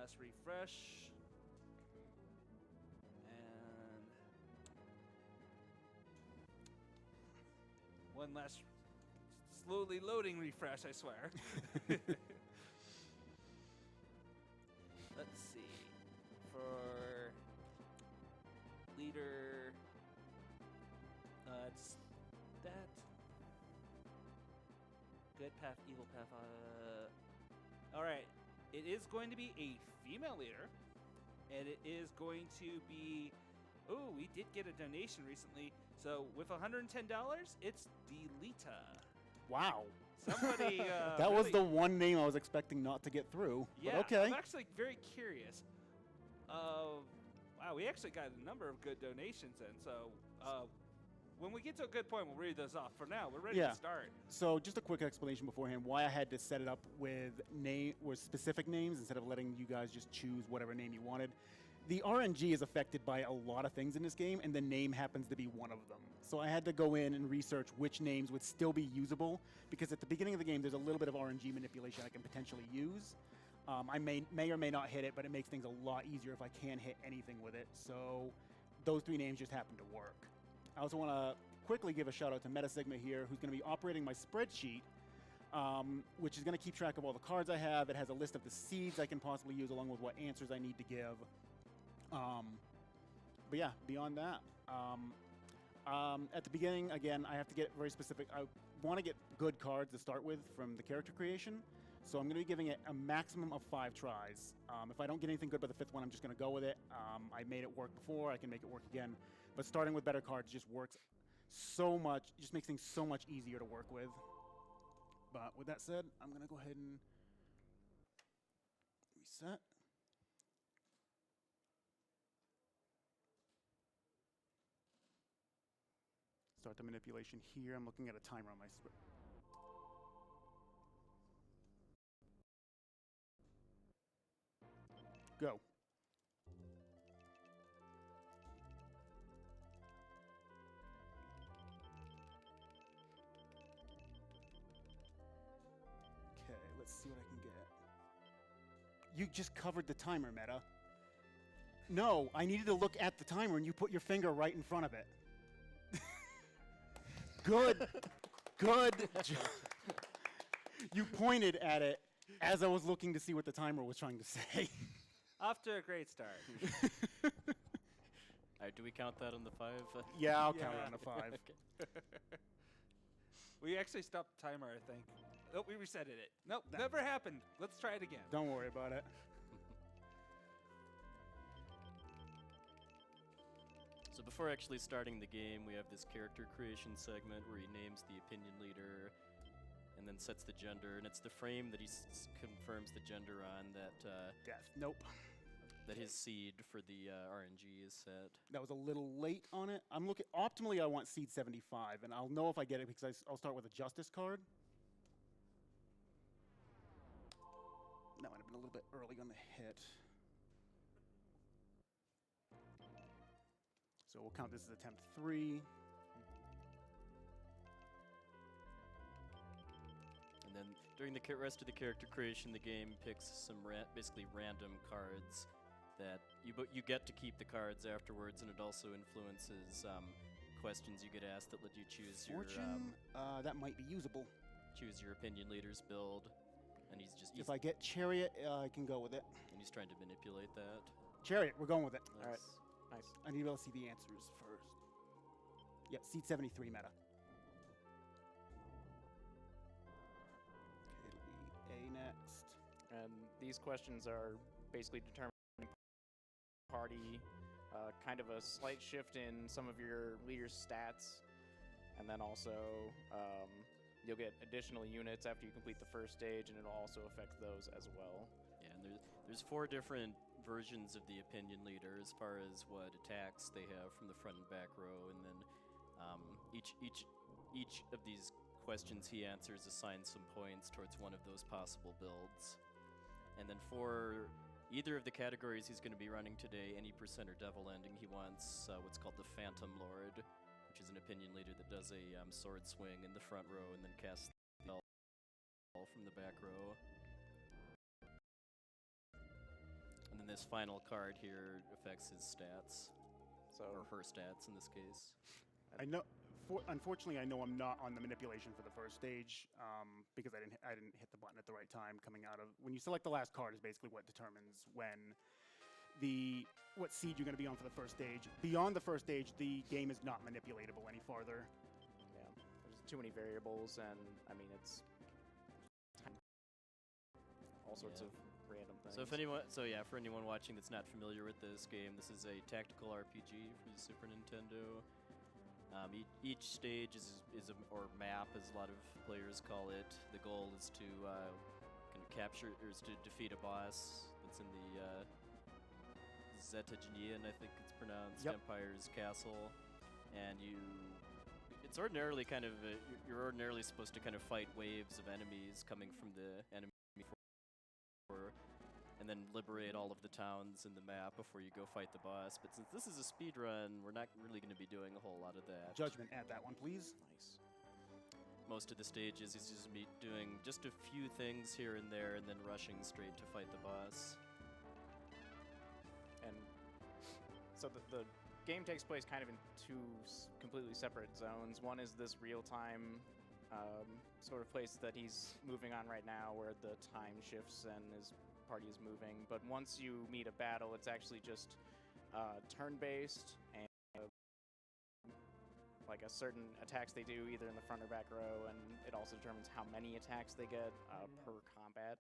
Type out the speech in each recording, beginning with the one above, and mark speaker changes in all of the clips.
Speaker 1: last refresh. And one last slowly loading refresh, I swear. Let's see. For leader, it's that. Good path, evil path. All right. It is going to be a female leader, and it is going to be. Oh, we did get a donation recently. So with $110, it's Delita.
Speaker 2: Wow.
Speaker 1: Somebody.
Speaker 2: That
Speaker 1: really,
Speaker 2: was the one name I was expecting not to get through.
Speaker 1: Yeah.
Speaker 2: But okay.
Speaker 1: I'm actually very curious. Wow, we actually got a number of good donations in. So when we get to a good point, we'll read those off. For now, we're ready to start.
Speaker 2: So just a quick explanation beforehand why I had to set it up with specific names instead of letting you guys just choose whatever name you wanted. The RNG is affected by a lot of things in this game, and the name happens to be one of them. So I had to go in and research which names would still be usable, because at the beginning of the game, there's a little bit of RNG manipulation I can potentially use. I may or may not hit it, but it makes things a lot easier if I can hit anything with it. So those three names just happen to work. I also want to quickly give a shout out to Metasigma here, who's going to be operating my spreadsheet, which is going to keep track of all the cards I have. It has a list of the seeds I can possibly use along with what answers I need to give. But yeah, beyond that, at the beginning, again, I have to get very specific. I want to get good cards to start with from the character creation. So I'm going to be giving it a maximum of 5 tries. If I don't get anything good by the 5th one, I'm just going to go with it. I made it work before. I can make it work again. But starting with better cards just works so much. Just makes things so much easier to work with. But with that said, I'm going to go ahead and reset. Start the manipulation here. I'm looking at a timer on my spread. Go. Okay, let's see what I can get. You just covered the timer, Meta. No, I needed to look at the timer and you put your finger right in front of it. Good. Good. You pointed at it as I was looking to see what the timer was trying to say.
Speaker 1: Off to a great start.
Speaker 3: All right, do we count that on the 5?
Speaker 2: Yeah, I'll count it on the 5.
Speaker 3: Okay.
Speaker 1: We actually stopped the timer, I think. Oh, we resetted it. Nope, never happened. Let's try it again.
Speaker 2: Don't worry about it.
Speaker 3: So before actually starting the game, we have this character creation segment where he names the opinion leader and then sets the gender, and it's the frame that he confirms the gender on that
Speaker 2: Death. Nope.
Speaker 3: that his seed for the RNG is set.
Speaker 2: That was a little late on it. I'm looking. Optimally, I want seed 75, and I'll know if I get it because I'll start with a justice card. That might have been a little bit early on the hit. So we'll count this as attempt 3.
Speaker 3: And then during the rest of the character creation, the game picks some basically random cards that you get to keep the cards afterwards, and it also influences questions you get asked that let you choose
Speaker 2: Fortune, that might be usable.
Speaker 3: Choose your opinion leader's build, and
Speaker 2: if I get Chariot, I can go with it.
Speaker 3: And he's trying to manipulate that.
Speaker 2: Chariot, we're going with it.
Speaker 3: Nice.
Speaker 2: All right, nice. I need to be able to see the answers first. Yep, seed 73 meta. Okay, it'll be A next.
Speaker 4: And these questions are basically determining party, kind of a slight shift in some of your leader's stats, and then also you'll get additional units after you complete the first stage, and it'll also affect those as well.
Speaker 3: Yeah, and there's 4 different versions of the opinion leader as far as what attacks they have from the front and back row, and then each of these questions he answers assigns some points towards one of those possible builds. And then for either of the categories he's going to be running today, any percent or devil ending, he wants what's called the Phantom Lord, which is an opinion leader that does a sword swing in the front row and then casts the spell from the back row. this final card here affects his stats,
Speaker 4: So
Speaker 3: or her stats in this case.
Speaker 2: I know. Unfortunately, I know I'm not on the manipulation for the first stage because I didn't hit the button at the right time. Coming out of when you select the last card is basically what determines what siege you're going to be on for the first stage. Beyond the first stage, the game is not manipulatable any farther.
Speaker 4: yeah, there's too many variables, and I mean it's all sorts
Speaker 3: Yeah.
Speaker 4: of random things.
Speaker 3: So for anyone watching that's not familiar with this game, this is a tactical RPG for the Super Nintendo. Each stage or map, as a lot of players call it. The goal is to kind of capture, or is to defeat a boss that's in the Zetagnian, I think it's pronounced,
Speaker 2: Yep.
Speaker 3: Empire's castle, and it's ordinarily kind of you're ordinarily supposed to kind of fight waves of enemies coming from the enemy and then liberate all of the towns in the map before you go fight the boss. But since this is a speed run, we're not really going to be doing a whole lot of that.
Speaker 2: Judgment, add that one, please.
Speaker 4: Nice.
Speaker 3: Most of the stages is just me doing just a few things here and there and then rushing straight to fight the boss.
Speaker 4: And so the game takes place kind of in two completely separate zones. One is this real-time sort of place that he's moving on right now, where the time shifts and his party is moving. But once you meet a battle, it's actually just turn-based, and like a certain attacks they do either in the front or back row, and it also determines how many attacks they get per combat.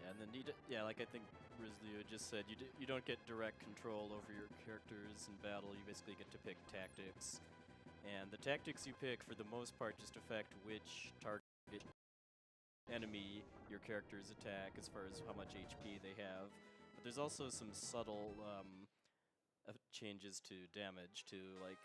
Speaker 3: Yeah, and then like I think Rizlio just said, you don't get direct control over your characters in battle. You basically get to pick tactics. And the tactics you pick, for the most part, just affect which target enemy your characters attack as far as how much HP they have. But there's also some subtle changes to damage too. Like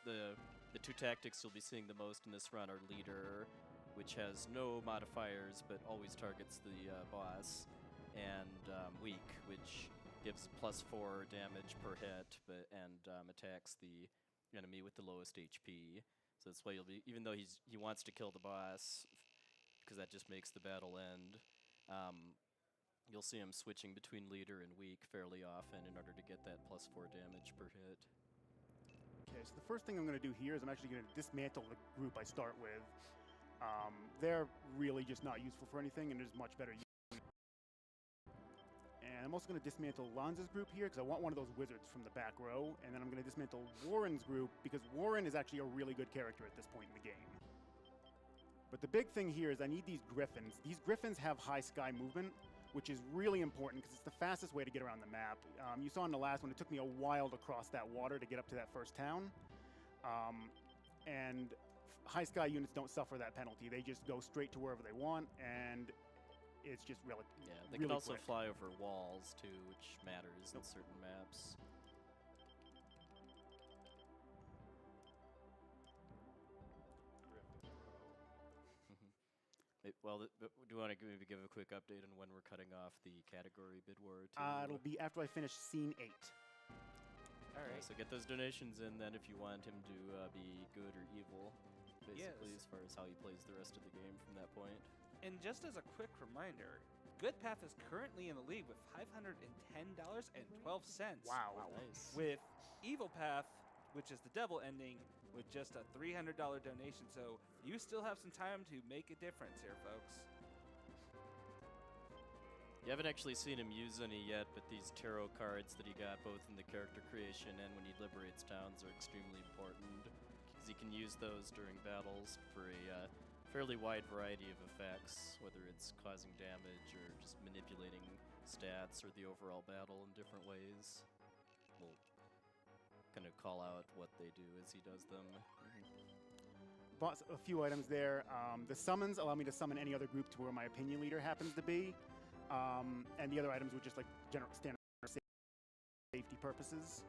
Speaker 3: the two tactics you'll be seeing the most in this run are Leader, which has no modifiers but always targets the boss, and Weak, which gives +4 damage per hit, and attacks the enemy with the lowest HP. So that's why even though he wants to kill the boss, because that just makes the battle end, you'll see him switching between Leader and Weak fairly often in order to get that +4 damage per hit.
Speaker 2: Okay, so the first thing I'm going to do here is I'm actually going to dismantle the group I start with. They're really just not useful for anything, and there's much better use. And I'm also going to dismantle Lanza's group here, because I want one of those wizards from the back row. And then I'm going to dismantle Warren's group, because Warren is actually a really good character at this point in the game. But the big thing here is I need these griffins. These griffins have high sky movement, which is really important, because it's the fastest way to get around the map. You saw in the last one, it took me a while to cross that water to get up to that first town. And high sky units don't suffer that penalty. They just go straight to wherever they want, and it's just really
Speaker 3: Yeah, they
Speaker 2: really
Speaker 3: can also
Speaker 2: quick.
Speaker 3: fly over walls too, which matters in certain maps. Well, do you want to maybe give a quick update on when we're cutting off the category bid war?
Speaker 2: It'll be after I finish scene 8.
Speaker 1: All right.
Speaker 3: So get those donations in then if you want him to be good or evil, basically,
Speaker 1: Yes.
Speaker 3: as far as how he plays the rest of the game from that point.
Speaker 1: And just as a quick reminder, Goodpath is currently in the lead with $510.12.
Speaker 2: Wow.
Speaker 3: Nice.
Speaker 1: With Evil Path, which is the devil ending, with just a $300 donation. So you still have some time to make a difference here, folks.
Speaker 3: You haven't actually seen him use any yet, but these tarot cards that he got both in the character creation and when he liberates towns are extremely important, because he can use those during battles for a fairly wide variety of effects, whether it's causing damage or just manipulating stats or the overall battle in different ways. We'll kind of call out what they do as he does them.
Speaker 2: Bought a few items there. The summons allow me to summon any other group to where my opinion leader happens to be. And the other items were just like standard safety purposes.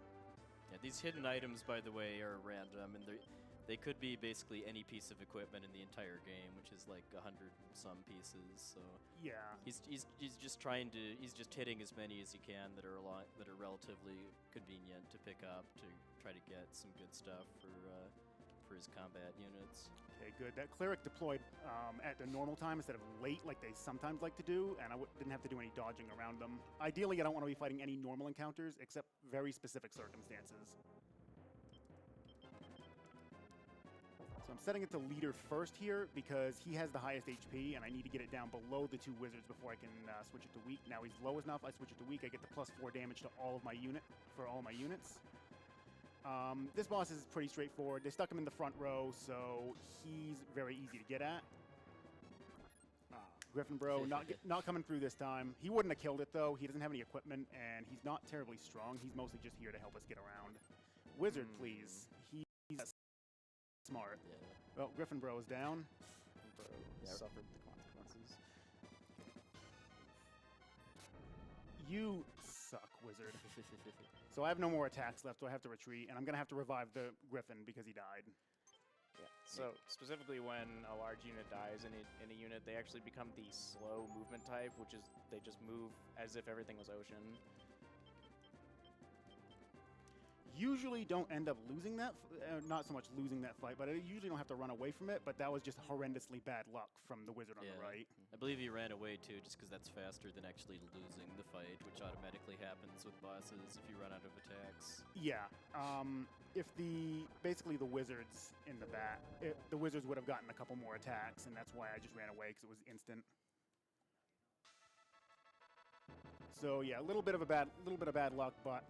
Speaker 3: Yeah, these hidden items, by the way, are random, and they could be basically any piece of equipment in the entire game, which is like 100-some pieces. So
Speaker 2: Yeah.
Speaker 3: he's just hitting as many as he can that are relatively convenient to pick up to try to get some good stuff for for his combat units.
Speaker 2: Okay, good. That cleric deployed at the normal time instead of late, like they sometimes like to do, and I didn't have to do any dodging around them. Ideally, I don't want to be fighting any normal encounters, except very specific circumstances. So I'm setting it to leader first here because he has the highest HP, and I need to get it down below the 2 wizards before I can switch it to weak. Now he's low enough. I switch it to weak. I get the +4 damage to all of my units. This boss is pretty straightforward. They stuck him in the front row, so he's very easy to get at. Griffin Bro not coming through this time. He wouldn't have killed it though. He doesn't have any equipment, and he's not terribly strong. He's mostly just here to help us get around. Wizard, please. He's smart.
Speaker 3: Yeah.
Speaker 2: Well, Griffin Bro is down.
Speaker 4: Bro suffered the consequences.
Speaker 2: You suck, Wizard. So I have no more attacks left, so I have to retreat, and I'm going to have to revive the Griffin because he died.
Speaker 4: Yeah. So specifically when a large unit dies in a unit, they actually become the slow movement type, which is they just move as if everything was ocean.
Speaker 2: Usually don't end up losing that, not so much losing that fight, but I usually don't have to run away from it, but that was just horrendously bad luck from the wizard on the right.
Speaker 3: I believe he ran away too, just because that's faster than actually losing the fight, which automatically happens with bosses if you run out of attacks.
Speaker 2: Yeah, if basically the wizards in the the wizards would have gotten a couple more attacks, and that's why I just ran away, because it was instant. So yeah, a little bit of bad luck, but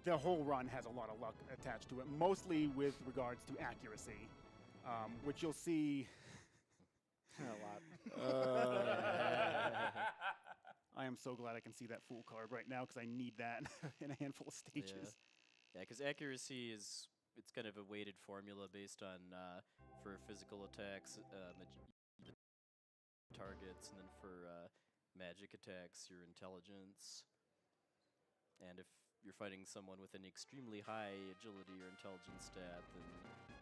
Speaker 2: the whole run has a lot of luck attached to it, mostly with regards to accuracy, which you'll see
Speaker 4: a lot.
Speaker 2: I am so glad I can see that fool card right now because I need that in a handful of stages.
Speaker 3: Yeah, because accuracy it's kind of a weighted formula based on for physical attacks, targets, and then for magic attacks, your intelligence, and if you're fighting someone with an extremely high agility or intelligence stat, then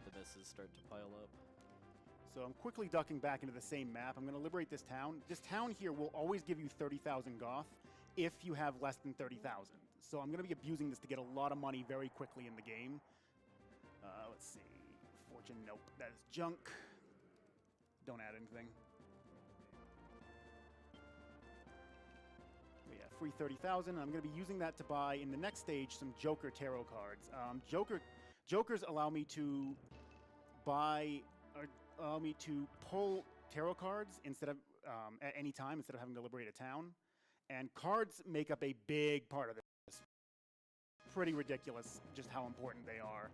Speaker 3: the misses start to pile up.
Speaker 2: So I'm quickly ducking back into the same map. I'm going to liberate this town. This town here will always give you 30,000 goth if you have less than 30,000. So I'm going to be abusing this to get a lot of money very quickly in the game. Let's see. Fortune, nope. That is junk. Don't add anything. Free 30,000. I'm going to be using that to buy in the next stage some Joker tarot cards. Jokers allow me to pull tarot cards instead of at any time instead of having to liberate a town. And cards make up a big part of this. Pretty ridiculous just how important they are.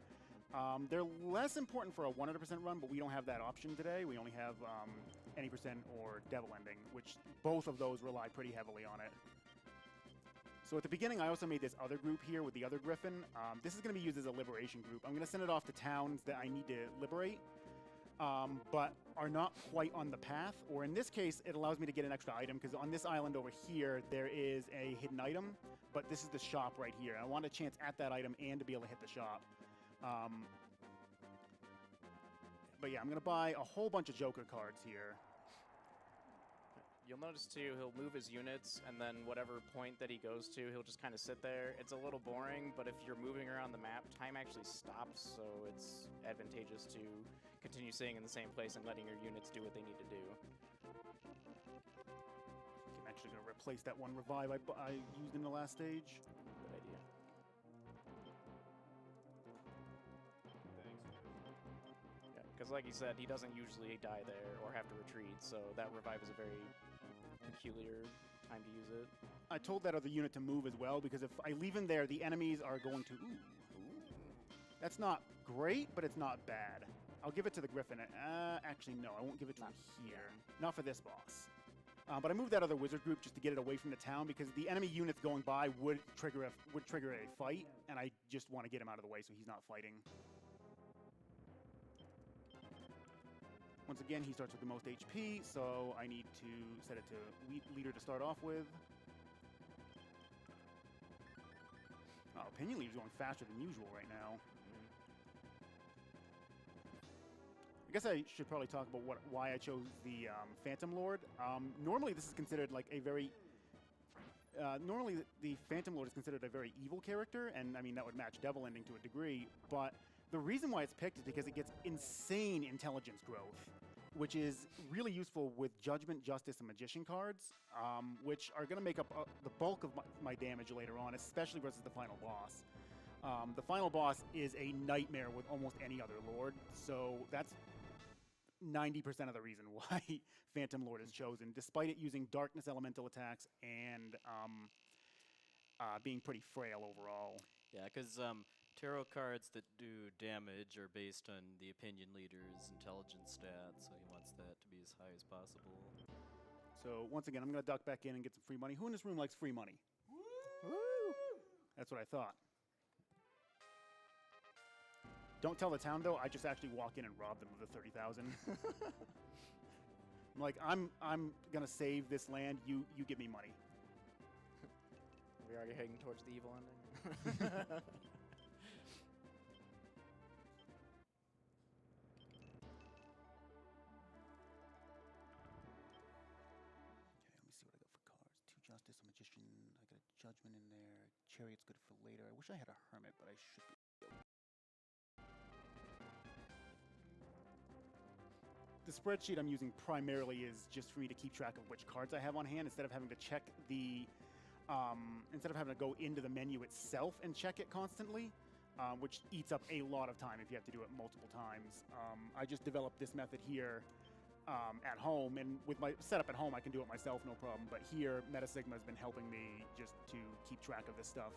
Speaker 2: They're less important for a 100% run, but we don't have that option today. We only have any percent or devil ending, which both of those rely pretty heavily on it. So at the beginning, I also made this other group here with the other Griffin. This is going to be used as a liberation group. I'm going to send it off to towns that I need to liberate, but are not quite on the path. Or in this case, it allows me to get an extra item, because on this island over here, there is a hidden item, but this is the shop right here. I want a chance at that item and to be able to hit the shop. But yeah, I'm going to buy a whole bunch of Joker cards here.
Speaker 4: You'll notice too, he'll move his units, and then whatever point that he goes to, he'll just kind of sit there. It's a little boring, but if you're moving around the map, time actually stops, so it's advantageous to continue staying in the same place and letting your units do what they need to do.
Speaker 2: I'm actually going to replace that one revive I used in the last stage.
Speaker 4: Good idea. Yeah, because like he said, he doesn't usually die there or have to retreat, so that revive is a very peculiar time to use it.
Speaker 2: I told that other unit to move as well, because if I leave him there, the enemies are going to... That's not great, but it's not bad. I'll give it to the Griffin. Actually, no, I won't give it to him here. Not for this boss. But I moved that other wizard group just to get it away from the town, because the enemy units going by would trigger a fight, and I just want to get him out of the way so he's not fighting. Once again, he starts with the most HP, so I need to set it to leader to start off with. Oh, Opinion Leader's going faster than usual right now. I guess I should probably talk about why I chose the Phantom Lord. Normally, this is considered like a very... normally, the Phantom Lord is considered a very evil character, and I mean, that would match Devil Ending to a degree, but The reason why it's picked is because it gets insane intelligence growth, which is really useful with Judgment, Justice, and Magician cards, which are going to make up the bulk of my damage later on, especially versus the final boss. The final boss is a nightmare with almost any other Lord, so that's 90% of the reason why Phantom Lord is chosen, despite it using Darkness Elemental attacks and being pretty frail overall.
Speaker 3: Yeah, because tarot cards that do damage are based on the opinion leader's intelligence stats, so he wants that to be as high as possible.
Speaker 2: So once again, I'm going to duck back in and get some free money. Who in this room likes free money? Woo! That's what I thought. Don't tell the town, though. I just actually walk in and rob them of the 30,000. I'm like, I'm going to save this land. You give me money.
Speaker 4: We're already heading towards the evil ending.
Speaker 2: Justice, a Magician, I got a Judgment in there. Chariot's good for later. I wish I had a Hermit, but I should be. The spreadsheet I'm using primarily is just for me to keep track of which cards I have on hand instead of having to check the, instead of having to go into the menu itself and check it constantly, which eats up a lot of time if you have to do it multiple times. I just developed this method here at home, and with my setup at home, I can do it myself, no problem. But here, Metasigma has been helping me just to keep track of this stuff.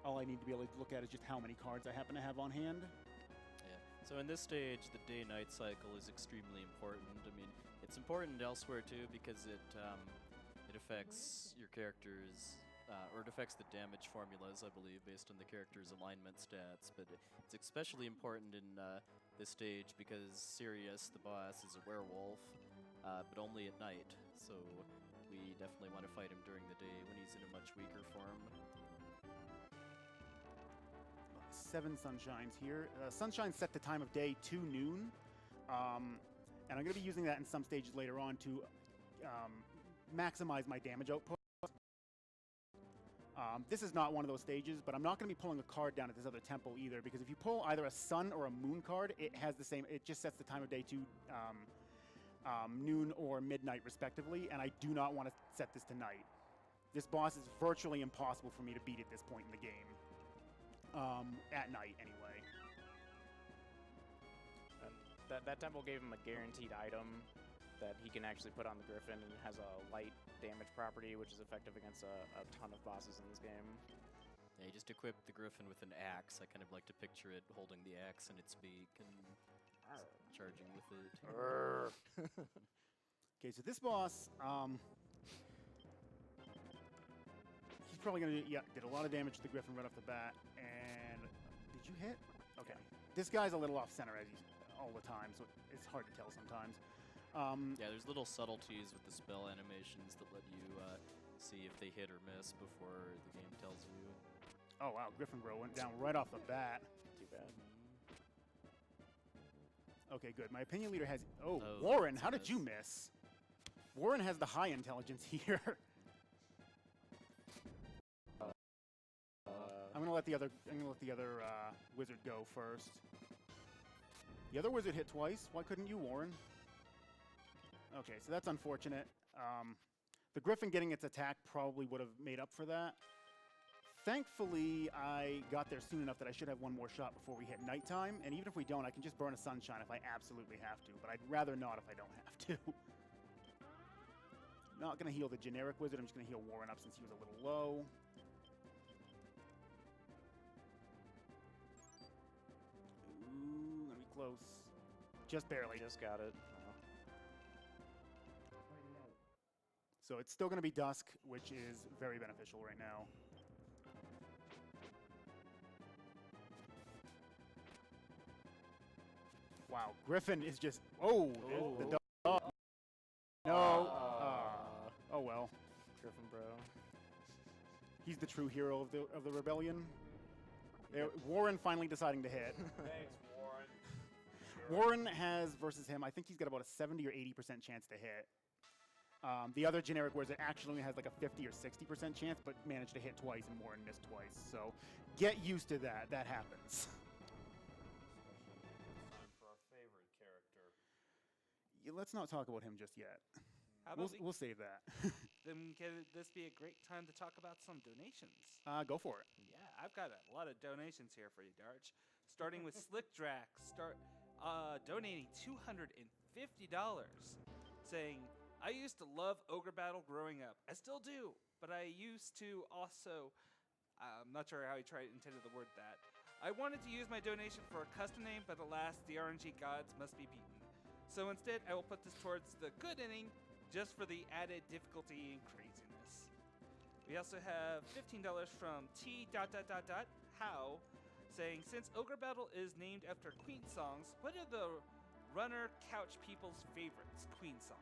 Speaker 2: All I need to be able to look at is just how many cards I happen to have on hand.
Speaker 3: Yeah. So in this stage, the day-night cycle is extremely important. I mean, it's important elsewhere too because it affects your character's, or it affects the damage formulas, I believe, based on the character's alignment stats. But it's especially important in this stage because Sirius, the boss, is a werewolf, but only at night. So we definitely want to fight him during the day when he's in a much weaker form.
Speaker 2: 7 sunshines here. Sunshine's set the time of day to noon, and I'm going to be using that in some stages later on to maximize my damage output. This is not one of those stages, but I'm not going to be pulling a card down at this other temple either, because if you pull either a sun or a moon card, it has the same, it just sets the time of day to noon or midnight respectively, and I do not want to set this to night. This boss is virtually impossible for me to beat at this point in the game. At night, anyway.
Speaker 4: And that temple gave him a guaranteed item that he can actually put on the Griffin, and it has a light damage property, which is effective against a ton of bosses in this game.
Speaker 3: Yeah, you just equip the Griffin with an axe. I kind of like to picture it holding the axe in its beak and charging with it.
Speaker 2: Okay, so this boss, he's probably going to, yeah, did a lot of damage to the Griffin right off the bat. And did you hit? Okay. This guy's a little off-center as he's all the time, so it's hard to tell sometimes.
Speaker 3: Yeah, there's little subtleties with the spell animations that let you see if they hit or miss before the game tells you.
Speaker 2: Oh, wow. Griffin Bro went down right off the bat.
Speaker 4: Too bad.
Speaker 2: Okay, good. My opinion leader has... Oh, Warren, how did you miss? Warren has the high intelligence here. I'm gonna let the other wizard go first. The other wizard hit twice. Why couldn't you, Warren? Okay, so that's unfortunate. The Griffin getting its attack probably would have made up for that. Thankfully, I got there soon enough that I should have one more shot before we hit nighttime. And even if we don't, I can just burn a sunshine if I absolutely have to. But I'd rather not if I don't have to. Not going to heal the generic wizard. I'm just going to heal Warren up since he was a little low. Ooh, gonna be close. Just barely.
Speaker 4: Just got it.
Speaker 2: So it's still going to be dusk, which is very beneficial right now. Wow, Griffin is just... Oh, the dog. No. Oh, well.
Speaker 4: Griffin Bro.
Speaker 2: He's the true hero of the rebellion. There, Warren finally deciding to hit.
Speaker 5: Thanks, Warren.
Speaker 2: Warren has, versus him, I think he's got about a 70 or 80% chance to hit. The other generic wizard actually only has like a 50 or 60% chance, but managed to hit twice, and Warren missed twice. So get used to that. That happens. let's not talk about him just yet.
Speaker 1: How about
Speaker 2: We'll save that.
Speaker 1: then can this be a great time to talk about some donations?
Speaker 2: Go for it.
Speaker 1: Yeah, I've got a lot of donations here for you, Darch. Starting with Slick Drax, donating $250, saying, I used to love Ogre Battle growing up. I still do, but I used to also, I'm not sure how he intended the word that. I wanted to use my donation for a custom name, but alas, the RNG gods must be beaten. So instead, I will put this towards the good inning, just for the added difficulty and craziness. We also have $15 from How, saying, since Ogre Battle is named after Queen songs, what are the runner couch people's favorites Queen songs?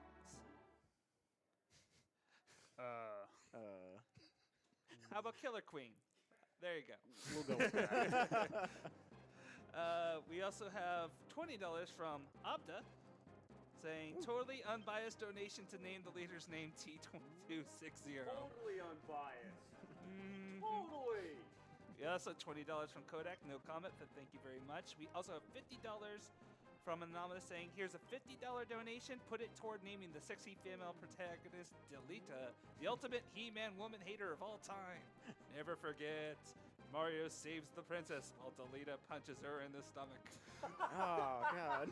Speaker 1: How about Killer Queen? There you go.
Speaker 2: We'll go with that.
Speaker 1: We also have $20 from Abda, saying, totally unbiased donation to name the leader's name T2260.
Speaker 5: Totally unbiased. Totally.
Speaker 1: We also have $20 from Kodak, no comment, but thank you very much. We also have $50 from Anonymous saying, here's a $50 donation, put it toward naming the sexy female protagonist, Delita, the ultimate He-Man woman hater of all time. Never forget, Mario saves the princess while Delita punches her in the stomach.
Speaker 4: Oh, God.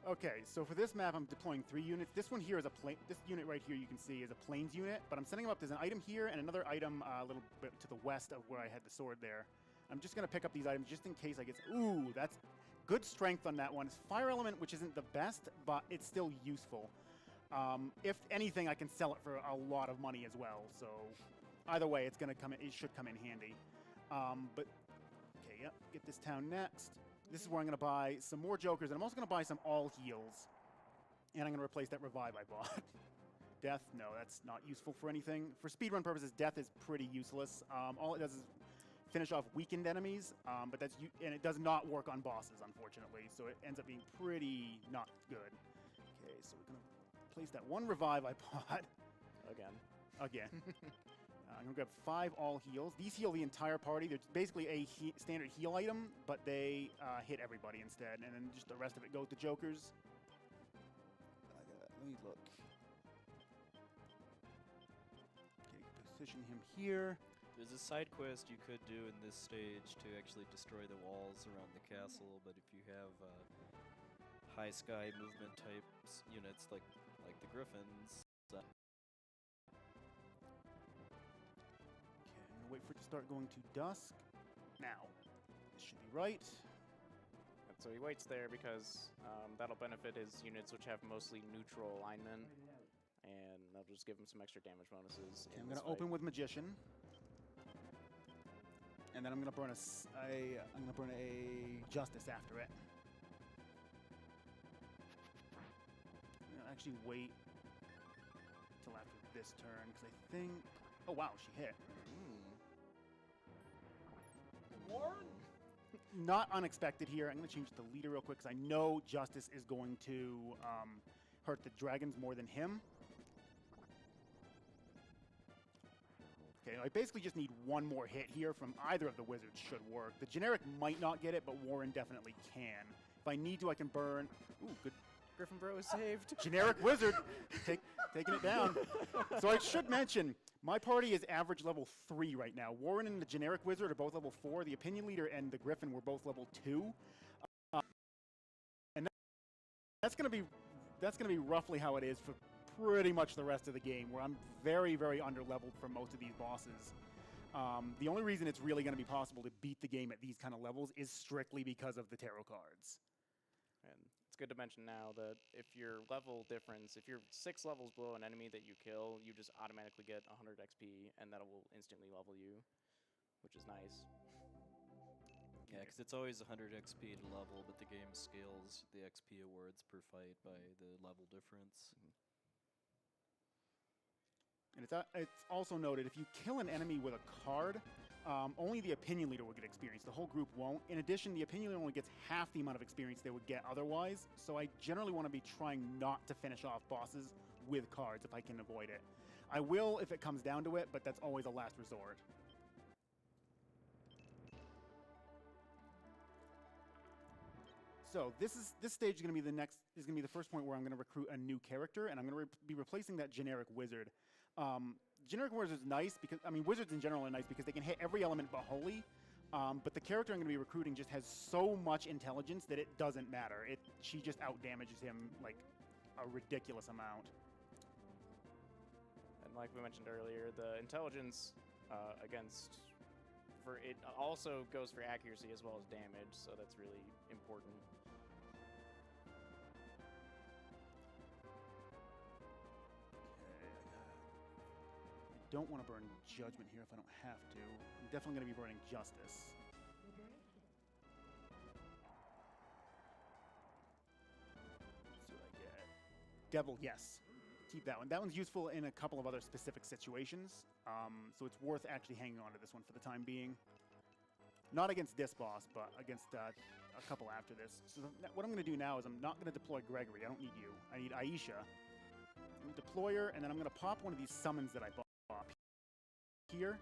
Speaker 2: Okay, so for this map, I'm deploying 3 units. This one here is a plane. This unit right here you can see is a planes unit, but I'm setting them up. There's an item here and another item a little bit to the west of where I had the sword there. I'm just going to pick up these items just in case I get... Ooh, that's good strength on that one. It's fire element, which isn't the best, but it's still useful. If anything, I can sell it for a lot of money as well. So either way, it's going to come. It should come in handy. But okay, yep. Get this town next. This is where I'm going to buy some more jokers, and I'm also going to buy some all heals. And I'm going to replace that revive I bought. Death, no, that's not useful for anything. For speedrun purposes, death is pretty useless. All it does is finish off weakened enemies, but and it does not work on bosses, unfortunately. So it ends up being pretty not good. Okay, so we're going to place that one revive I bought. Again. I'm going to grab 5 all heals. These heal the entire party. They're basically a standard heal item, but they hit everybody instead. And then just the rest of it goes to jokers. Let me look. Okay, position him here.
Speaker 3: There's a side quest you could do in this stage to actually destroy the walls around the castle, but if you have high sky movement types units like the Griffins...
Speaker 2: Wait for it to start going to dusk. Now, this should be right.
Speaker 4: And so he waits there because that'll benefit his units, which have mostly neutral alignment, and that'll just give him some extra damage bonuses.
Speaker 2: Okay, I'm going to open with Magician, and then I'm going to burn a Justice after it. I'm going to actually wait till after this turn because I think. Oh wow, she hit.
Speaker 5: Warren?
Speaker 2: Not unexpected here. I'm going to change the leader real quick because I know Justice is going to hurt the dragons more than him. Okay, I basically just need one more hit here from either of the wizards should work. The generic might not get it, but Warren definitely can. If I need to, I can burn... Ooh, good.
Speaker 4: Griffin Bro is saved.
Speaker 2: Generic wizard taking it down. So I should mention, my party is average level 3 right now. Warren and the generic wizard are both level 4. The opinion leader and the Griffin were both level 2. And that's going to be roughly how it is for pretty much the rest of the game, where I'm very, very under-leveled for most of these bosses. The only reason it's really going to be possible to beat the game at these kind of levels is strictly because of the tarot cards.
Speaker 4: And it's good to mention now that if your level difference, if you're 6 levels below an enemy that you kill, you just automatically get 100 XP, and that will instantly level you, which is nice.
Speaker 3: Yeah, because it's always 100 XP to level, but the game scales the XP awards per fight by the level difference.
Speaker 2: And it's also noted, if you kill an enemy with a card, only the opinion leader will get experience. The whole group won't. In addition, the opinion leader only gets half the amount of experience they would get otherwise, so I generally want to be trying not to finish off bosses with cards if I can avoid it. I will if it comes down to it, but that's always a last resort. So this stage is going to be the first point where I'm going to recruit a new character, and I'm going to be replacing that generic wizard. Generic wizard is nice because wizards in general are nice because they can hit every element but holy. But the character I'm going to be recruiting just has so much intelligence that it doesn't matter. She just out damages him like a ridiculous amount.
Speaker 4: And like we mentioned earlier, the intelligence it also goes for accuracy as well as damage, so that's really important.
Speaker 2: I don't want to burn Judgment here if I don't have to. I'm definitely going to be burning Justice. Let's see what I get. Devil, yes. Keep that one. That one's useful in a couple of other specific situations, so it's worth actually hanging on to this one for the time being. Not against this boss, but against a couple after this. So what I'm going to do now is I'm not going to deploy Gregory. I don't need you. I need Aisha. I'm going to deploy her, and then I'm going to pop one of these summons that I bought here.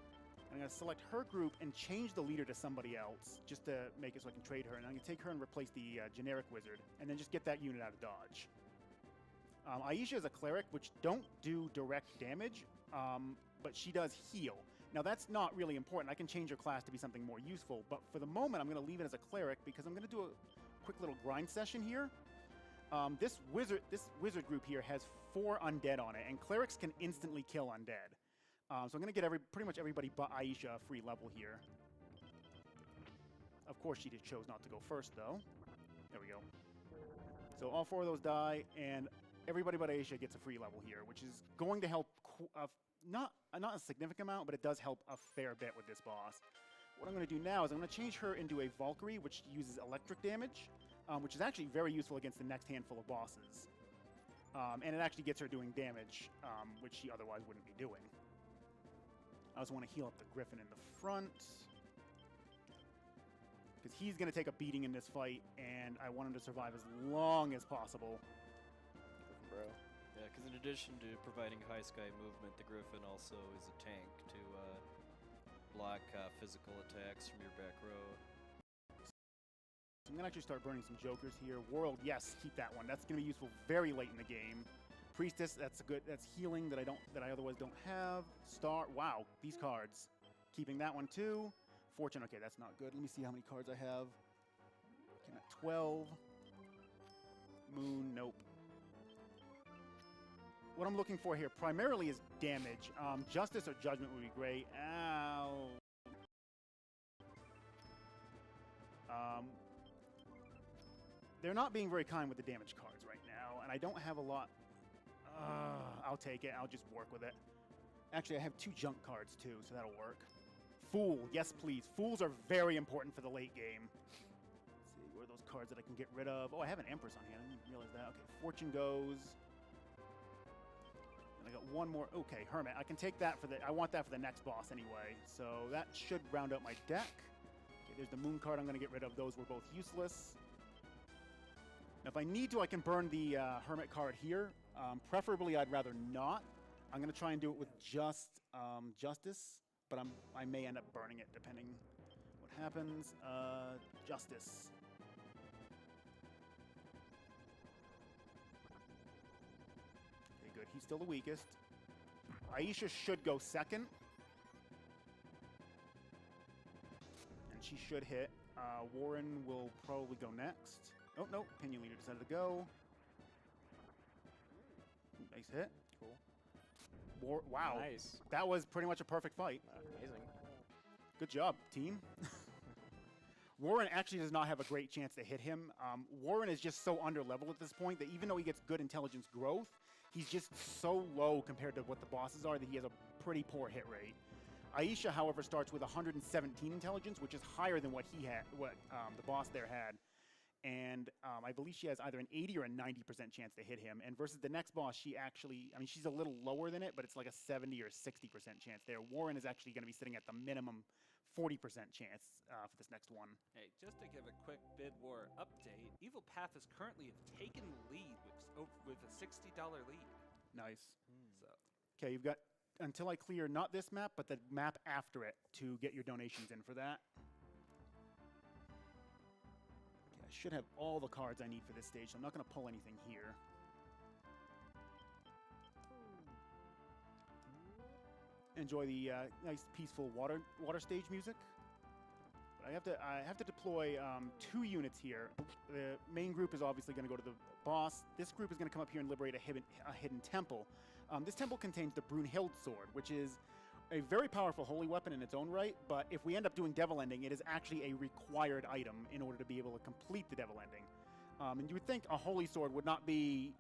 Speaker 2: I'm going to select her group and change the leader to somebody else just to make it so I can trade her. And I'm going to take her and replace the generic wizard, and then just get that unit out of dodge. Aisha is a cleric, which don't do direct damage, but she does heal. Now, that's not really important. I can change her class to be something more useful, but for the moment, I'm going to leave it as a cleric because I'm going to do a quick little grind session here. This wizard group here has 4 undead on it, and clerics can instantly kill undead. So I'm going to get pretty much everybody but Aisha a free level here. Of course, she just chose not to go first, though. There we go. So all 4 of those die, and everybody but Aisha gets a free level here, which is going to help not a significant amount, but it does help a fair bit with this boss. What I'm going to do now is I'm going to change her into a Valkyrie, which uses electric damage, which is actually very useful against the next handful of bosses. And it actually gets her doing damage, which she otherwise wouldn't be doing. I also want to heal up the Griffin in the front, because he's going to take a beating in this fight, and I want him to survive as long as possible.
Speaker 4: Griffin, bro.
Speaker 3: Yeah, because in addition to providing high sky movement, the Griffin also is a tank to block physical attacks from your back row.
Speaker 2: So I'm going to actually start burning some jokers here. World, yes, keep that one. That's going to be useful very late in the game. Priestess, that's healing that I otherwise don't have. Star, wow, these cards. Keeping that one too. Fortune, okay, that's not good. Let me see how many cards I have. Okay, 12. Moon, nope. What I'm looking for here primarily is damage. Justice or Judgment would be great. Ow. They're not being very kind with the damage cards right now, and I don't have a lot. I'll take it. I'll just work with it. Actually, I have 2 junk cards too, so that'll work. Fool, yes please. Fools are very important for the late game. Let's see, where are those cards that I can get rid of? Oh, I have an Empress on hand. I didn't realize that. Okay, Fortune goes. And I got one more. Okay, Hermit. I can take that I want that for the next boss anyway. So that should round out my deck. Okay, there's the Moon card I'm going to get rid of. Those were both useless. Now, if I need to, I can burn the Hermit card here. Preferably, I'd rather not. I'm going to try and do it with just Justice, but I may end up burning it depending what happens. Justice. Okay, good. He's still the weakest. Aisha should go second. And she should hit. Warren will probably go next. Oh, no. Opinion Leader decided to go. Nice hit.
Speaker 4: Cool.
Speaker 2: Wow.
Speaker 4: Nice.
Speaker 2: That was pretty much a perfect fight.
Speaker 4: Amazing.
Speaker 2: Good job, team. Warren actually does not have a great chance to hit him. Warren is just so under-leveled at this point that even though he gets good intelligence growth, he's just so low compared to what the bosses are that he has a pretty poor hit rate. Aisha, however, starts with 117 intelligence, which is higher than what the boss there had. And I believe she has either an 80 or a 90% chance to hit him. And versus the next boss, she's a little lower than it, but it's like a 70 or 60% chance there. Warren is actually going to be sitting at the minimum 40% chance for this next one.
Speaker 1: Hey, just to give a quick Bid War update, Evil Path has currently taken the lead with a $60 lead.
Speaker 2: Nice.
Speaker 1: So.
Speaker 2: Okay, you've got until I clear not this map, but the map after it to get your donations in for that. should have all the cards I need for this stage, so I'm not going to pull anything here. Enjoy the nice, peaceful water stage music. But I have to deploy 2 units here. The main group is obviously going to go to the boss. This group is going to come up here and liberate a hidden temple. This temple contains the Brunhild sword, which is a very powerful holy weapon in its own right, but if we end up doing devil ending, it is actually a required item in order to be able to complete the devil ending. And you would think a holy sword would not be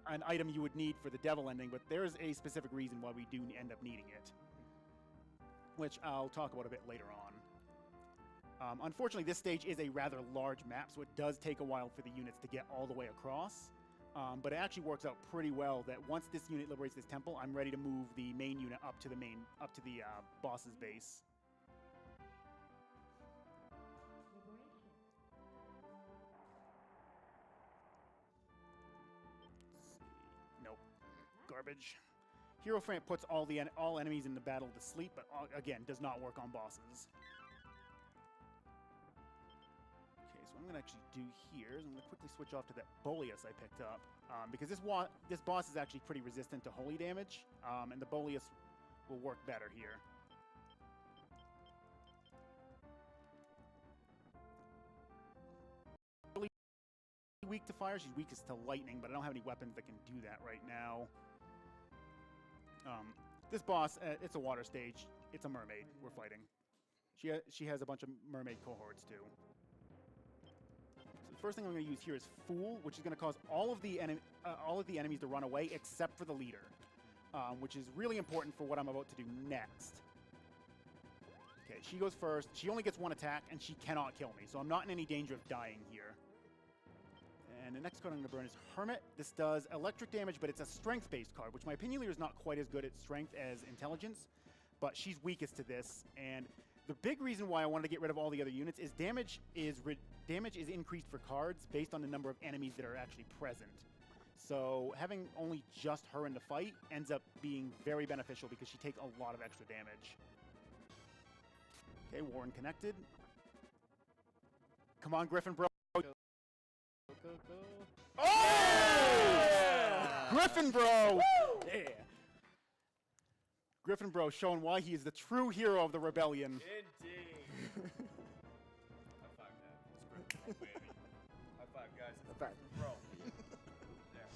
Speaker 2: an item you would need for the devil ending, but there is a specific reason why we do end up needing it, which I'll talk about a bit later on. Unfortunately, this stage is a rather large map, so it does take a while for the units to get all the way across. But it actually works out pretty well that once this unit liberates this temple, I'm ready to move the main unit up to the boss's base. Nope. Garbage. Hierophant puts all enemies in the battle to sleep, but again, does not work on bosses. Okay, so what I'm going to actually do here is I'm going to quickly switch off to that Boleus I picked up, because this boss is actually pretty resistant to holy damage, and the Boleus will work better here. Really weak to fire. She's weakest to lightning, but I don't have any weapons that can do that right now. This boss, it's a water stage. It's a mermaid we're fighting. She has a bunch of mermaid cohorts too. So the first thing I'm going to use here is Fool, which is going to cause all of the enemies to run away except for the leader, which is really important for what I'm about to do next. Okay, she goes first. She only gets 1 attack, and she cannot kill me, so I'm not in any danger of dying here. And the next card I'm going to burn is Hermit. This does electric damage, but it's a strength-based card, which my opinion leader is not quite as good at strength as intelligence, but she's weakest to this. And the big reason why I wanted to get rid of all the other units is damage is increased for cards based on the number of enemies that are actually present. So having only just her in the fight ends up being very beneficial because she takes a lot of extra damage. Okay, Warren connected. Come on, Griffin, bro.
Speaker 3: Go.
Speaker 2: Oh! Yeah! Griffin Bro! Woo! Yeah. Griffin Bro showing why he is the true hero of the rebellion.
Speaker 5: Indeed. High five, Dad. That's great. Baby. High five, guys. It's Griffin Bro. There.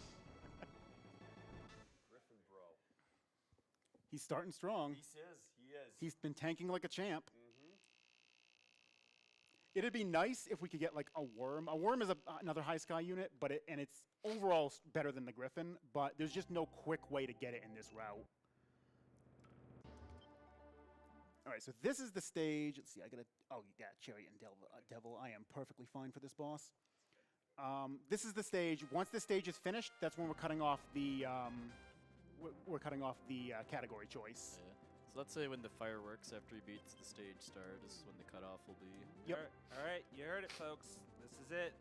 Speaker 5: Griffin Bro.
Speaker 2: He's starting strong.
Speaker 5: He is. He is.
Speaker 2: He's been tanking like a champ. It'd be nice if we could get like a worm. A worm is another high sky unit, but it's overall better than the Griffin, but there's just no quick way to get it in this route. All right, so this is the stage. Let's see, oh yeah, Chariot and Devil. I am perfectly fine for this boss. This is the stage. Once this stage is finished, that's when we're cutting off the category choice.
Speaker 3: Yeah. So let's say when the fireworks after he beats the stage start is when the cutoff will be.
Speaker 2: Yep.
Speaker 1: All right, you heard it, folks. This is it.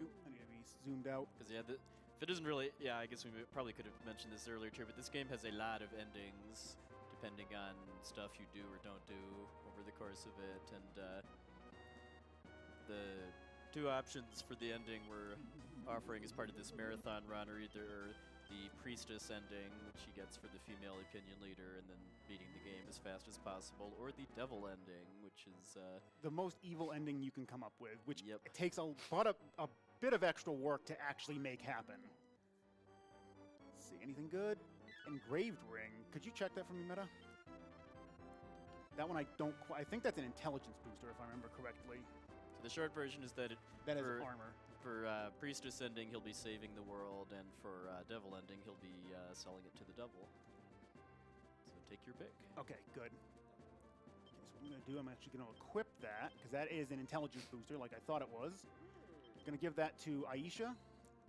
Speaker 2: Ooh, I need to be zoomed out.
Speaker 3: Because yeah, if it isn't really, yeah, I guess we probably could have mentioned this earlier too, but this game has a lot of endings depending on stuff you do or don't do over the course of it, and the 2 options for the ending we're offering as part of this marathon run are either the priestess ending, which she gets for the female opinion leader and then beating the game as fast as possible, or the devil ending, which is
Speaker 2: the most evil ending you can come up with, which
Speaker 3: Yep.
Speaker 2: it takes a bit of extra work to actually make happen. Let's see, anything good? Engraved ring. Could you check that for me, Meta? That one I don't quite. I think that's an intelligence booster, if I remember correctly.
Speaker 3: So the short version is that
Speaker 2: That is
Speaker 3: for,
Speaker 2: armor.
Speaker 3: For priestess ending, he'll be saving the world, and for devil ending, he'll be selling it to the devil. So take your pick.
Speaker 2: Okay, good. Okay, so what I'm going to do, I'm actually going to equip that, because that is an intelligence booster, like I thought it was. I'm going to give that to Aisha.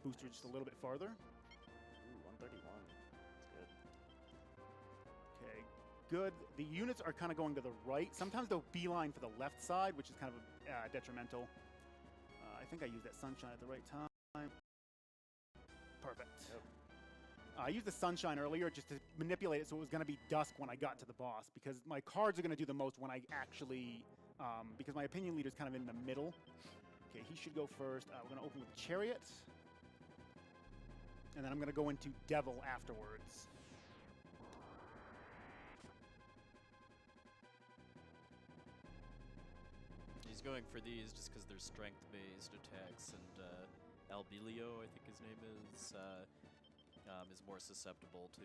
Speaker 2: Booster just a little bit farther.
Speaker 4: Ooh, 131. That's good.
Speaker 2: Okay, good. The units are kind of going to the right. Sometimes they'll beeline for the left side, which is kind of detrimental. I think I used that sunshine at the right time. Perfect.
Speaker 4: Yep.
Speaker 2: I used the sunshine earlier just to manipulate it so it was going to be dusk when I got to the boss, because my cards are going to do the most when I actually, because my opinion leader is kind of in the middle. Okay, he should go first. We're going to open with Chariot. And then I'm going to go into Devil afterwards.
Speaker 3: He's going for these just because they're strength-based attacks, and Albilio, I think his name is more susceptible to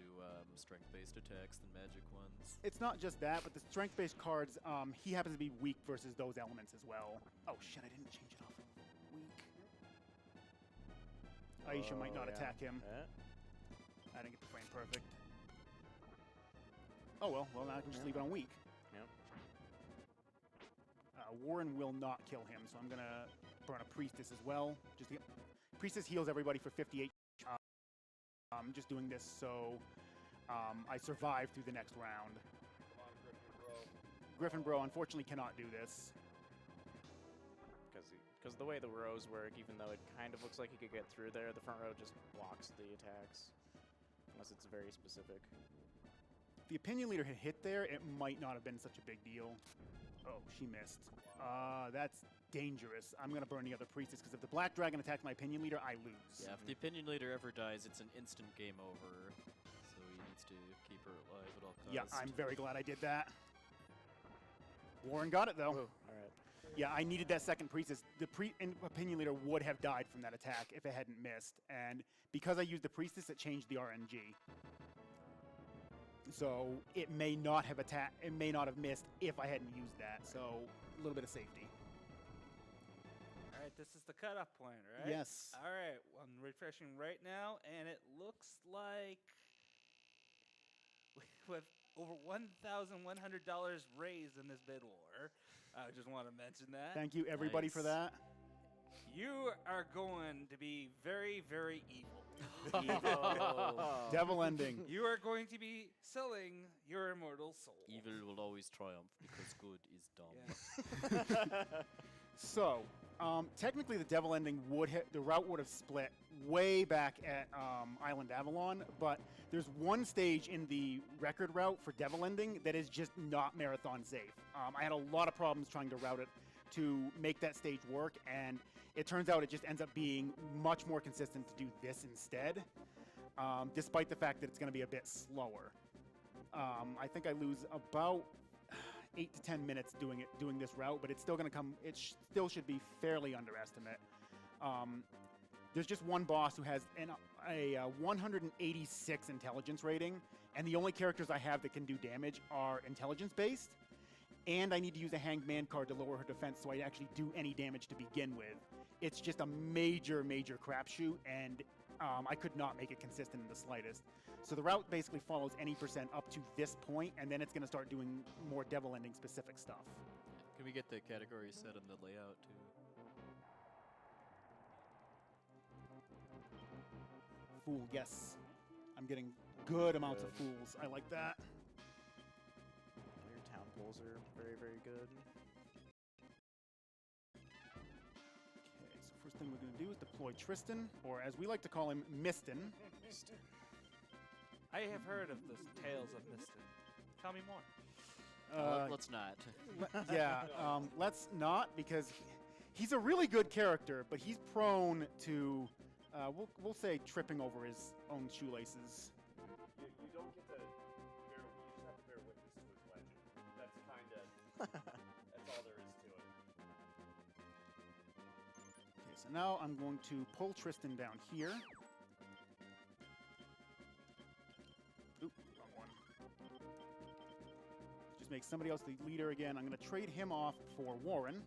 Speaker 3: strength-based attacks than magic ones.
Speaker 2: It's not just that, but the strength-based cards, he happens to be weak versus those elements as well. Oh shit, I didn't change it off. Weak. Aisha might not attack him. I didn't get the frame perfect. Oh well, now I can just leave it on weak.
Speaker 4: Yep.
Speaker 2: Warren will not kill him, so I'm gonna burn a Priestess as well. Just to get, Priestess heals everybody for 58. I'm just doing this so I survive through the next round.
Speaker 5: Come on, Griffin, bro.
Speaker 2: Griffin Bro unfortunately cannot do this.
Speaker 4: Because the way the rows work, even though it kind of looks like he could get through there, the front row just blocks the attacks. Unless it's very specific.
Speaker 2: If the opinion leader had hit there, it might not have been such a big deal. Oh, she missed. That's dangerous. I'm going to burn the other Priestess, because if the Black Dragon attacks my opinion leader, I lose.
Speaker 3: Yeah, if the opinion leader ever dies, it's an instant game over. So he needs to keep her alive at all costs.
Speaker 2: Yeah, I'm very glad I did that. Warren got it, though.
Speaker 4: All right.
Speaker 2: Yeah, I needed that second Priestess. The opinion leader would have died from that attack if it hadn't missed. And because I used the Priestess, it changed the RNG. So it may not have missed if I hadn't used that. So a little bit of safety.
Speaker 1: All right, this is the cutoff point, right?
Speaker 2: Yes.
Speaker 1: All right, I'm refreshing right now, and it looks like with over $1,100 raised in this bid war. I just want to mention that.
Speaker 2: Thank you, everybody, for
Speaker 3: Nice.
Speaker 2: that.
Speaker 1: You are going to be very, very evil.
Speaker 2: Devil ending.
Speaker 1: You are going to be selling your immortal soul.
Speaker 3: Evil will always triumph because good is dumb.
Speaker 1: Yes.
Speaker 2: So, technically, the devil ending the route would have split way back at Island Avalon, but there's one stage in the record route for devil ending that is just not marathon safe. I had a lot of problems trying to route it to make that stage work, and it turns out it just ends up being much more consistent to do this instead, despite the fact that it's going to be a bit slower. I think I lose about 8 to 10 minutes doing this route, but it's still going to come. It still should be fairly underestimate. There's just one boss who has a 186 intelligence rating, and the only characters I have that can do damage are intelligence based, and I need to use a Hanged Man card to lower her defense so I actually do any damage to begin with. It's just a major crapshoot, and I could not make it consistent in the slightest. So the route basically follows any percent up to this point, and then it's going to start doing more devil ending specific stuff.
Speaker 3: Can we get the category set on the layout too?
Speaker 2: Fool, yes. I'm getting good amounts of fools. I like that.
Speaker 4: Your town pools are very, very good.
Speaker 2: Okay, so first thing we're going to do is deploy Tristan, or as we like to call him, Mistin.
Speaker 1: I have heard of the tales of Mistin. Tell me more.
Speaker 3: Let's not.
Speaker 2: Let's not, because he's a really good character, but he's prone to, we'll say, tripping over his own shoelaces.
Speaker 5: You don't get to bear, you just have to bear witness to his legend. That's kind of, that's all there is to it.
Speaker 2: Okay, so now I'm going to pull Tristan down here. Oop, wrong one. Just make somebody else the leader again. I'm going to trade him off for Warren.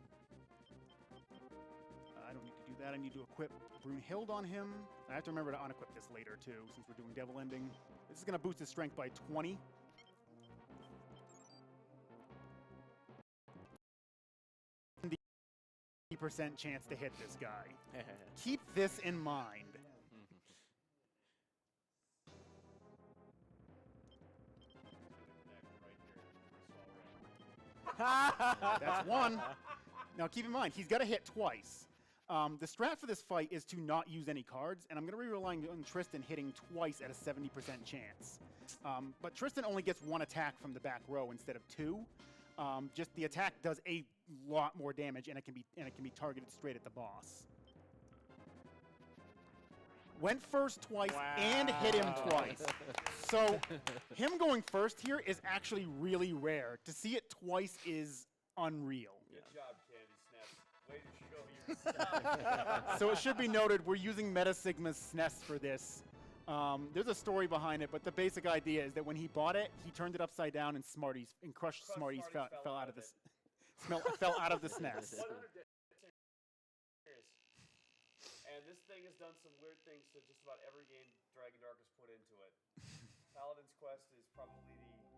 Speaker 2: I don't need to do that. I need to equip Brunhild on him. I have to remember to unequip this later, too, since we're doing Devil Ending. This is going to boost his strength by 20. %, chance to hit this guy. Keep this in mind. That's one. Now keep in mind, he's got to hit twice. The strat for this fight is to not use any cards, and I'm going to be relying on Tristan hitting twice at a 70% chance. But Tristan only gets one attack from the back row instead of two. Just the attack does a lot more damage, and it can be targeted straight at the boss. Went first twice and hit him twice. So him going first here is actually really rare. To see it twice is unreal.
Speaker 5: Good job, Candy Snaps. Way to show your stuff.
Speaker 2: So it should be noted, we're using Meta Sigma's SNES for this. There's a story behind it, but the basic idea is that when he bought it, he turned it upside down and crushed Smarties fell out of the fell out of the SNES.
Speaker 5: 100 and this thing has done some weird things to just about every game Dragondarch has put into it. Paladin's Quest is probably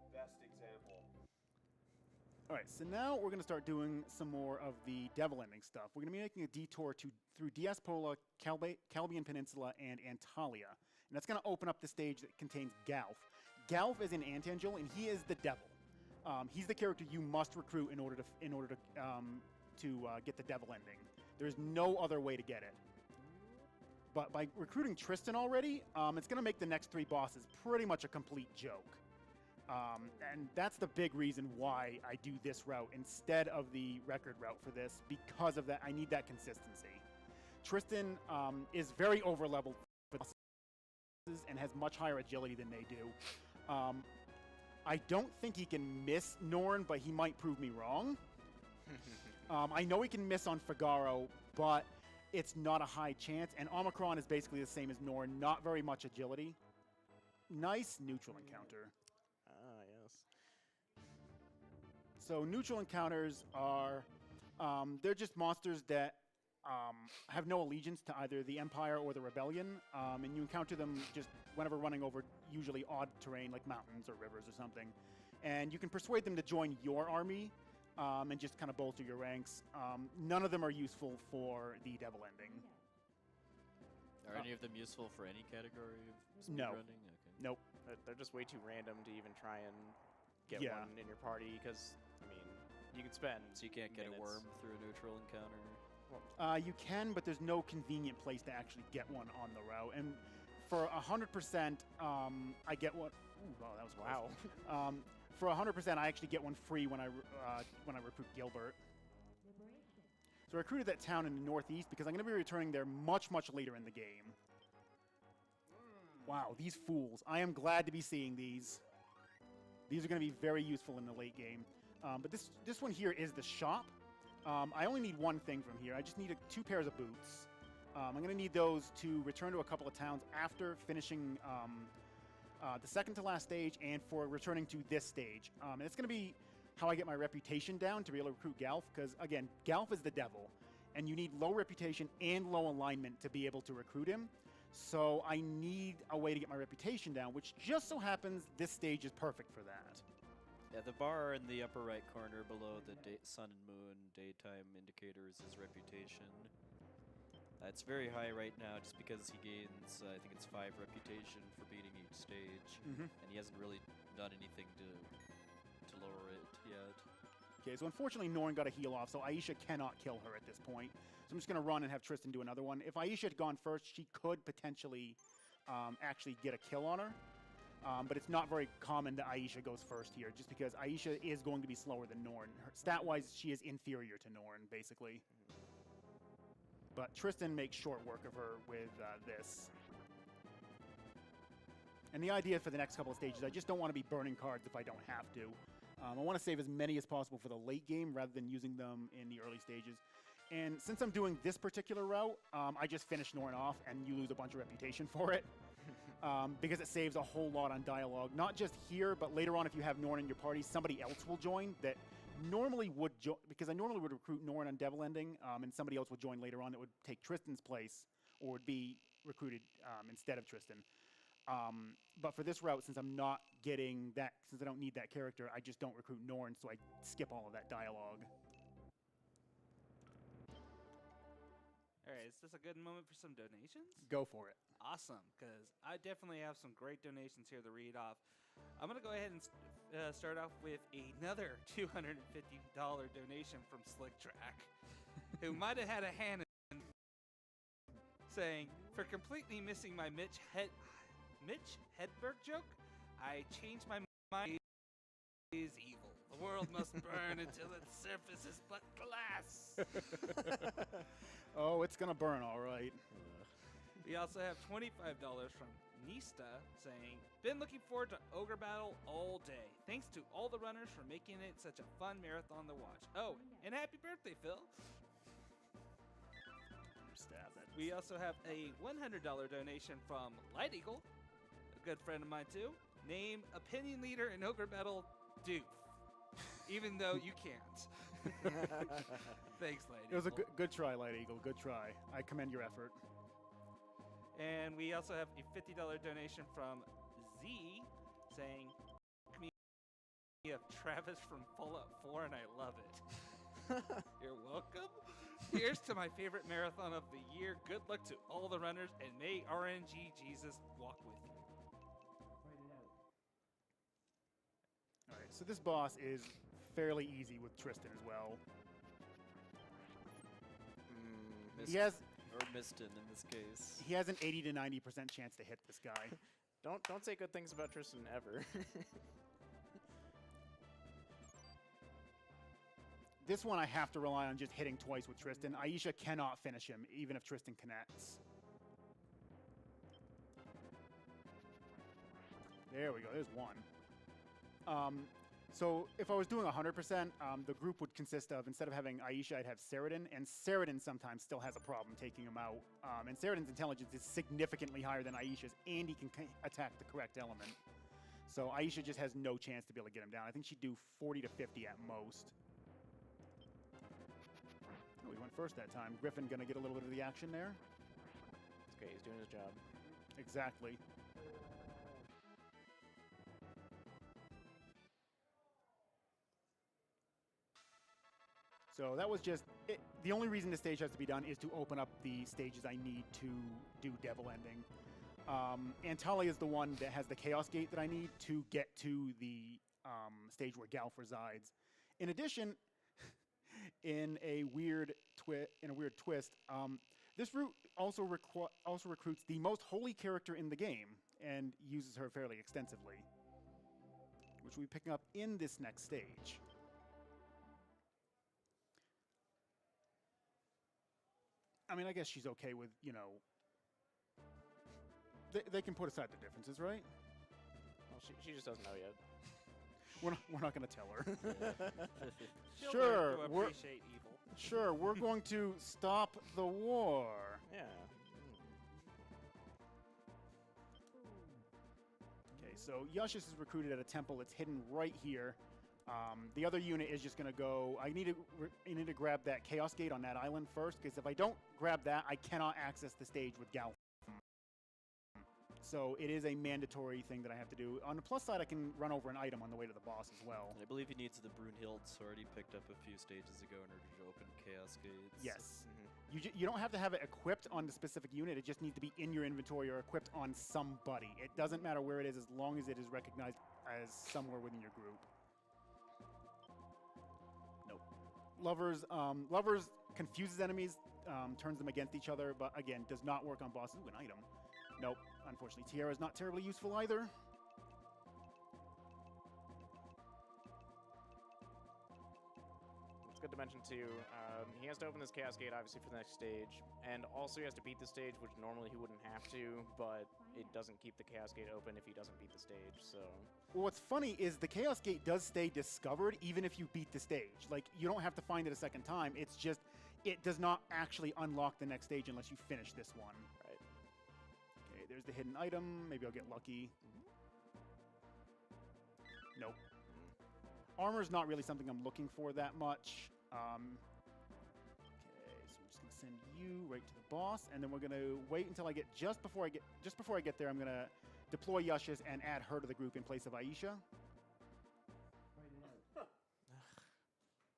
Speaker 5: the best example.
Speaker 2: All right, so now we're going to start doing some more of the devil ending stuff. We're going to be making a detour through Diaspola, Calbian Peninsula, and Antalya. And that's going to open up the stage that contains Galf. Galf is an Antangel, and he is the devil. He's the character you must recruit in order to get the devil ending. There's no other way to get it. But by recruiting Tristan already, it's going to make the next 3 bosses pretty much a complete joke. And that's the big reason why I do this route instead of the record route for this, because of that. I need that consistency. Tristan is very over-leveled for bosses and has much higher agility than they do. I don't think he can miss Norn, but he might prove me wrong. I know he can miss on Figaro, but it's not a high chance, and Omicron is basically the same as Norn, not very much agility. Nice neutral encounter.
Speaker 4: Ah, yes.
Speaker 2: So neutral encounters are, they're just monsters that have no allegiance to either the Empire or the Rebellion, and you encounter them just whenever running over usually odd terrain like mountains or rivers or something. And you can persuade them to join your army, and just kind of bolster your ranks. None of them are useful for the devil ending.
Speaker 3: Are any of them useful for any category of
Speaker 2: No.
Speaker 3: speedrunning? Okay.
Speaker 2: Nope.
Speaker 4: They're just way too random to even try and get
Speaker 2: Yeah.
Speaker 4: one in your party, because, I mean, you can spend
Speaker 3: So you can't get a
Speaker 4: minutes.
Speaker 3: worm through a neutral encounter?
Speaker 2: You can, but there's no convenient place to actually get one on the route. And for 100%, I get one. Ooh, wow, that was close.
Speaker 4: Wow.
Speaker 2: For 100%, I actually get one free when I recruit Gilbert. So I recruited that town in the northeast because I'm going to be returning there much, much later in the game. Wow, these fools. I am glad to be seeing these. These are going to be very useful in the late game. But this one here is the shop. I only need one thing from here. I just need 2 pairs of boots. I'm going to need those to return to a couple of towns after finishing the second to last stage and for returning to this stage. And it's going to be how I get my reputation down to be able to recruit Galf, because, again, Galf is the devil, and you need low reputation and low alignment to be able to recruit him. So I need a way to get my reputation down, which just so happens this stage is perfect for that.
Speaker 3: Yeah, the bar in the upper right corner below the sun and moon daytime indicators is reputation. It's very high right now just because he gains, I think it's 5 reputation for beating each stage, and he hasn't really done anything to lower it yet.
Speaker 2: Okay, so unfortunately Norn got a heal off, so Aisha cannot kill her at this point. So I'm just going to run and have Tristan do another one. If Aisha had gone first, she could potentially actually get a kill on her. But it's not very common that Aisha goes first here, just because Aisha is going to be slower than Norn. Stat-wise, she is inferior to Norn, basically. But Tristan makes short work of her with this. And the idea for the next couple of stages, I just don't want to be burning cards if I don't have to. I want to save as many as possible for the late game rather than using them in the early stages. And since I'm doing this particular route, I just finish Norn off, and you lose a bunch of reputation for it. Because it saves a whole lot on dialogue. Not just here, but later on if you have Norn in your party, somebody else will join that normally would join, because I normally would recruit Norn on Devil Ending, and somebody else would join later on that would take Tristan's place, or would be recruited instead of Tristan. But for this route, since I'm not getting that, since I don't need that character, I just don't recruit Norn, so I skip all of that dialogue.
Speaker 1: All right, is this a good moment for some donations?
Speaker 2: Go for it.
Speaker 1: Awesome, because I definitely have some great donations here to read off. I'm going to go ahead and start off with another $250 donation from Slick Track, who might have had a hand in saying, for completely missing my Mitch Hedberg joke, I changed my mind. Is evil. The world must burn until its surface is but glass.
Speaker 2: Oh, it's gonna burn, all right.
Speaker 1: We also have $25 from Nista saying, been looking forward to Ogre Battle all day. Thanks to all the runners for making it such a fun marathon to watch. Oh, and happy birthday, Phil.
Speaker 2: Stab that.
Speaker 1: We also have a $100 donation from Light Eagle, a good friend of mine too. Name opinion leader in Ogre Battle Doof, even though you can't. Thanks, Light Eagle.
Speaker 2: It was a good try, Light Eagle. Good try. I commend your effort.
Speaker 1: And we also have a $50 donation from Z saying, me of Travis from Fallout 4 and I love it. You're welcome. Here's to my favorite marathon of the year. Good luck to all the runners and may RNG Jesus walk with you.
Speaker 2: All right, so this boss is fairly easy with Tristan as well. He has
Speaker 3: Or Miston in this case.
Speaker 2: he has an 80 to 90% chance to hit this guy.
Speaker 4: Don't say good things about Tristan ever.
Speaker 2: This one I have to rely on just hitting twice with Tristan. Aisha cannot finish him, even if Tristan connects. There we go, there's one. So if I was doing 100%, the group would consist of, instead of having Aisha, I'd have Ceridan, and Ceridan sometimes still has a problem taking him out. And Ceridan's intelligence is significantly higher than Aisha's, and he can attack the correct element. So Aisha just has no chance to be able to get him down. I think she'd do 40 to 50 at most. Oh, he went first that time. Griffin gonna get a little bit of the action there.
Speaker 4: It's okay, he's doing his job.
Speaker 2: Exactly. So that was just it. The only reason this stage has to be done is to open up the stages I need to do Devil Ending. Antalya is the one that has the Chaos Gate that I need to get to the stage where Galf resides. In addition, in a weird twist, this route also recruits the most holy character in the game and uses her fairly extensively, which we'll be picking up in this next stage. I mean, I guess she's okay with, you know, they can put aside the differences, right?
Speaker 4: Well, she just doesn't know yet.
Speaker 2: We're not going to tell her.
Speaker 1: She'll
Speaker 2: Sure,
Speaker 1: learn to
Speaker 2: we're-
Speaker 1: appreciate evil.
Speaker 2: Sure, we're going to stop the war.
Speaker 4: Yeah.
Speaker 2: Okay, so Yushis is recruited at a temple that's hidden right here. The other unit is just going to go... I need to grab that Chaos Gate on that island first, because if I don't grab that, I cannot access the stage with Galf. So it is a mandatory thing that I have to do. On the plus side, I can run over an item on the way to the boss as well.
Speaker 3: And I believe he needs the Brunhild sword he picked up a few stages ago in order to open Chaos Gates.
Speaker 2: Yes. You don't have to have it equipped on the specific unit. It just needs to be in your inventory or equipped on somebody. It doesn't matter where it is as long as it is recognized as somewhere within your group. Nope. Lovers confuses enemies, turns them against each other, but again, does not work on bosses. Ooh, an item. Nope. Unfortunately, Tiara is not terribly useful either.
Speaker 4: It's good to mention too, he has to open this Chaos Gate obviously for the next stage, and also he has to beat the stage, which normally he wouldn't have to, but it doesn't keep the Chaos Gate open if he doesn't beat the stage, so...
Speaker 2: Well, what's funny is the Chaos Gate does stay discovered even if you beat the stage. Like, you don't have to find it a second time. It's just, it does not actually unlock the next stage unless you finish this one.
Speaker 4: Right.
Speaker 2: Okay, there's the hidden item. Maybe I'll get lucky. Nope. Armor's not really something I'm looking for that much. Okay, so we're just gonna send you right to the boss, and then we're gonna wait until I get just before I get there. I'm gonna deploy Yushis and add her to the group in place of Aisha.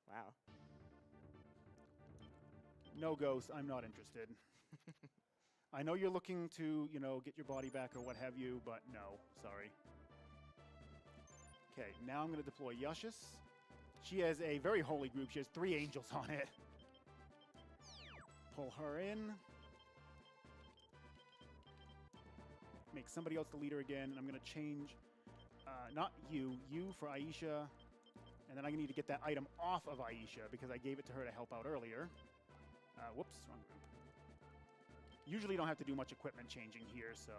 Speaker 4: Wow.
Speaker 2: No, Ghost, I'm not interested. I know you're looking to, you know, get your body back or what have you, but no, sorry. Okay, now I'm going to deploy Yushis. She has a very holy group. She has 3 angels on it. Pull her in. make somebody else the leader again, and I'm going to change, not you for Aisha, and then I need to get that item off of Aisha because I gave it to her to help out earlier. Whoops, wrong group. Usually don't have to do much equipment changing here, so...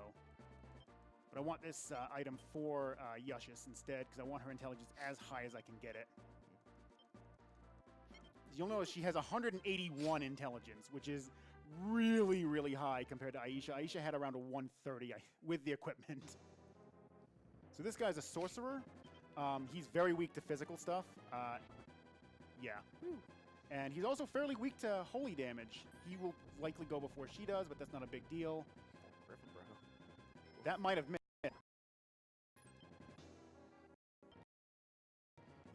Speaker 2: But I want this item for Yushis instead because I want her intelligence as high as I can get it. You'll notice she has 181 intelligence, which is really, really high compared to Aisha. Aisha had around a 130 with the equipment. So this guy's a sorcerer. He's very weak to physical stuff. Yeah. And he's also fairly weak to holy damage. He will likely go before she does, but that's not a big deal.
Speaker 4: Griffin, bro.
Speaker 2: That might have missed.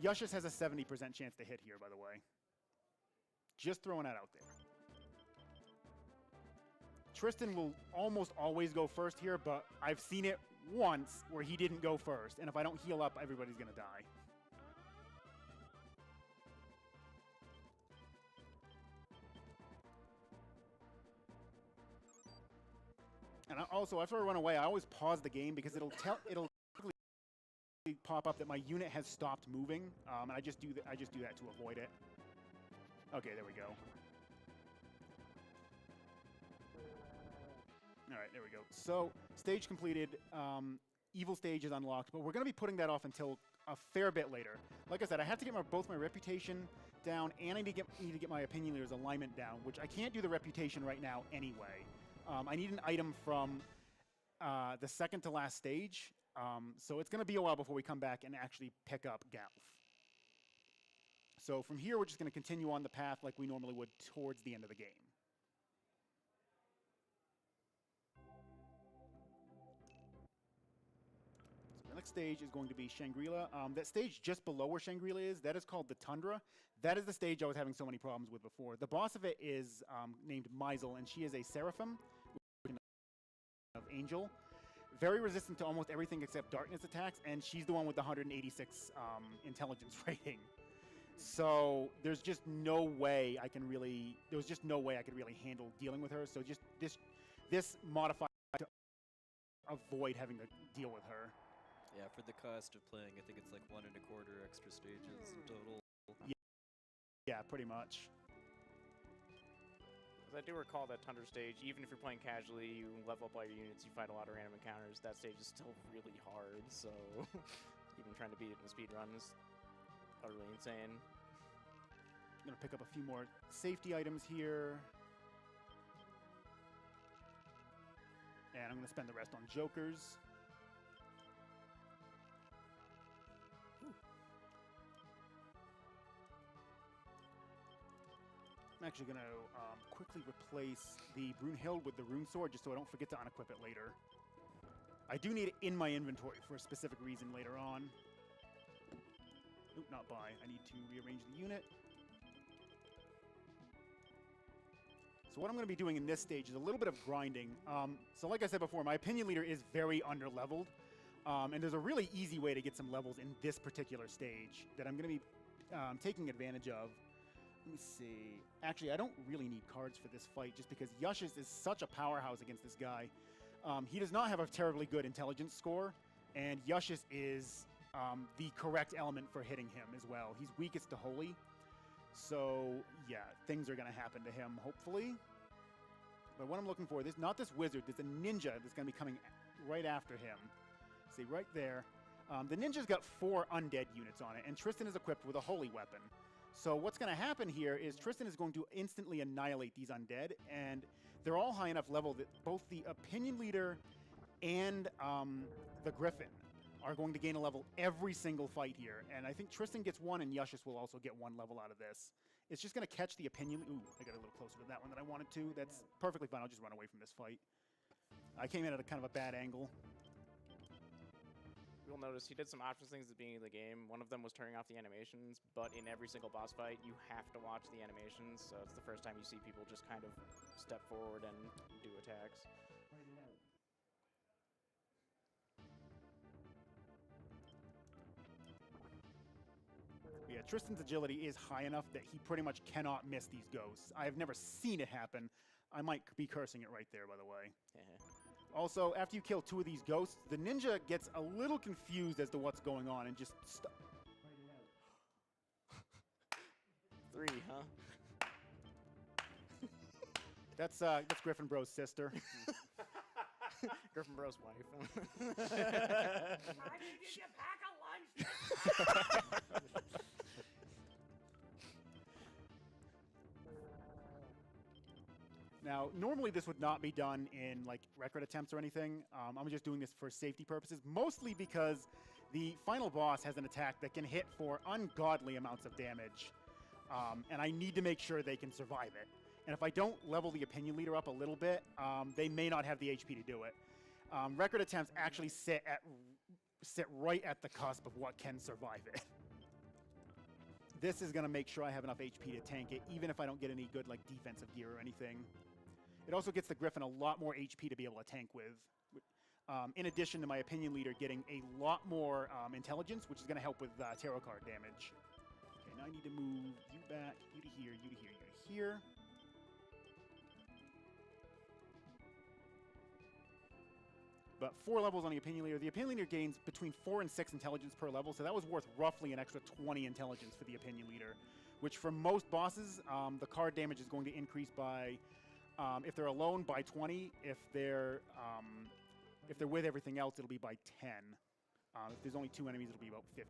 Speaker 2: Yushis has a 70% chance to hit here, by the way. Just throwing that out there. Tristan will almost always go first here, but I've seen it once where he didn't go first. And if I don't heal up, everybody's going to die. And also, after I run away, I always pause the game because it'll pop up that my unit has stopped moving, and I just do that to avoid it. Okay, there we go. All right, there we go. So, stage completed. Evil stage is unlocked, but we're going to be putting that off until a fair bit later. Like I said, I have to get both my reputation down, and I need to get my opinion leader's alignment down, which I can't do the reputation right now anyway. I need an item from the second to last stage, so it's going to be a while before we come back and actually pick up Galf. So from here, we're just going to continue on the path like we normally would towards the end of the game. So the next stage is going to be Shangri-La. That stage just below where Shangri-La is, that is called the Tundra. That is the stage I was having so many problems with before. The boss of it is named Meisel, and she is a Seraphim, of Angel. Very resistant to almost everything except darkness attacks, and she's the one with the 186 intelligence rating. So there's just no way I can really, handle dealing with her. So just this modifier to avoid having to deal with her.
Speaker 3: Yeah, for the cost of playing, I think it's like 1 1/4 extra stages in total.
Speaker 2: Yeah, pretty much.
Speaker 4: I do recall that Tundra stage, even if you're playing casually, you level up all your units, you fight a lot of random encounters, that stage is still really hard, so even trying to beat it in a speed run is utterly insane.
Speaker 2: I'm going to pick up a few more safety items here. And I'm going to spend the rest on jokers. I'm actually going to quickly replace the Brunhild with the Rune Sword just so I don't forget to unequip it later. I do need it in my inventory for a specific reason later on. Oop, not buy. I need to rearrange the unit. So what I'm going to be doing in this stage is a little bit of grinding. So like I said before, my opinion leader is very underleveled. And there's a really easy way to get some levels in this particular stage that I'm going to be taking advantage of. Let me see. Actually, I don't really need cards for this fight just because Yushis is such a powerhouse against this guy. He does not have a terribly good intelligence score, and Yushis is the correct element for hitting him as well. He's weakest to holy. So, yeah, things are going to happen to him, hopefully. But what I'm looking for, not this wizard, there's a ninja that's going to be coming right after him. See, right there. The ninja's got 4 undead units on it, and Tristan is equipped with a holy weapon. So what's going to happen here is Tristan is going to instantly annihilate these undead, and they're all high enough level that both the opinion leader and the griffin are going to gain a level every single fight here. And I think Tristan gets 1, and Yushis will also get 1 level out of this. It's just going to catch the opinion... Ooh, I got a little closer to that one than I wanted to. That's perfectly fine. I'll just run away from this fight. I came in at a kind of a bad angle.
Speaker 4: You'll notice he did some options things at the beginning of the game. One of them was turning off the animations, but in every single boss fight, you have to watch the animations. So it's the first time you see people just kind of step forward and do attacks.
Speaker 2: Yeah, Tristan's agility is high enough that he pretty much cannot miss these ghosts. I have never seen it happen. I might be cursing it right there, by the way. Also, after you kill 2 of these ghosts, the ninja gets a little confused as to what's going on and just
Speaker 4: 3, huh?
Speaker 2: That's Griffin Bro's sister.
Speaker 4: Griffin Bro's wife.
Speaker 5: Did you pack a lunch?
Speaker 2: Now, normally this would not be done in like record attempts or anything. I'm just doing this for safety purposes, mostly because the final boss has an attack that can hit for ungodly amounts of damage, and I need to make sure they can survive it. And if I don't level the opinion leader up a little bit, they may not have the HP to do it. Record attempts actually sit right at the cusp of what can survive it. This is going to make sure I have enough HP to tank it, even if I don't get any good like defensive gear or anything. It also gets the Griffin a lot more HP to be able to tank with. In addition to my opinion leader getting a lot more intelligence, which is going to help with tarot card damage. Okay, now I need to move you back, you to here, you to here, you to here. But 4 levels on the opinion leader. The opinion leader gains between 4 and 6 intelligence per level, so that was worth roughly an extra 20 intelligence for the opinion leader, which for most bosses, the card damage is going to increase by, if they're alone, by 20. If they're with everything else, it'll be by 10. If there's only 2 enemies, it'll be about 15.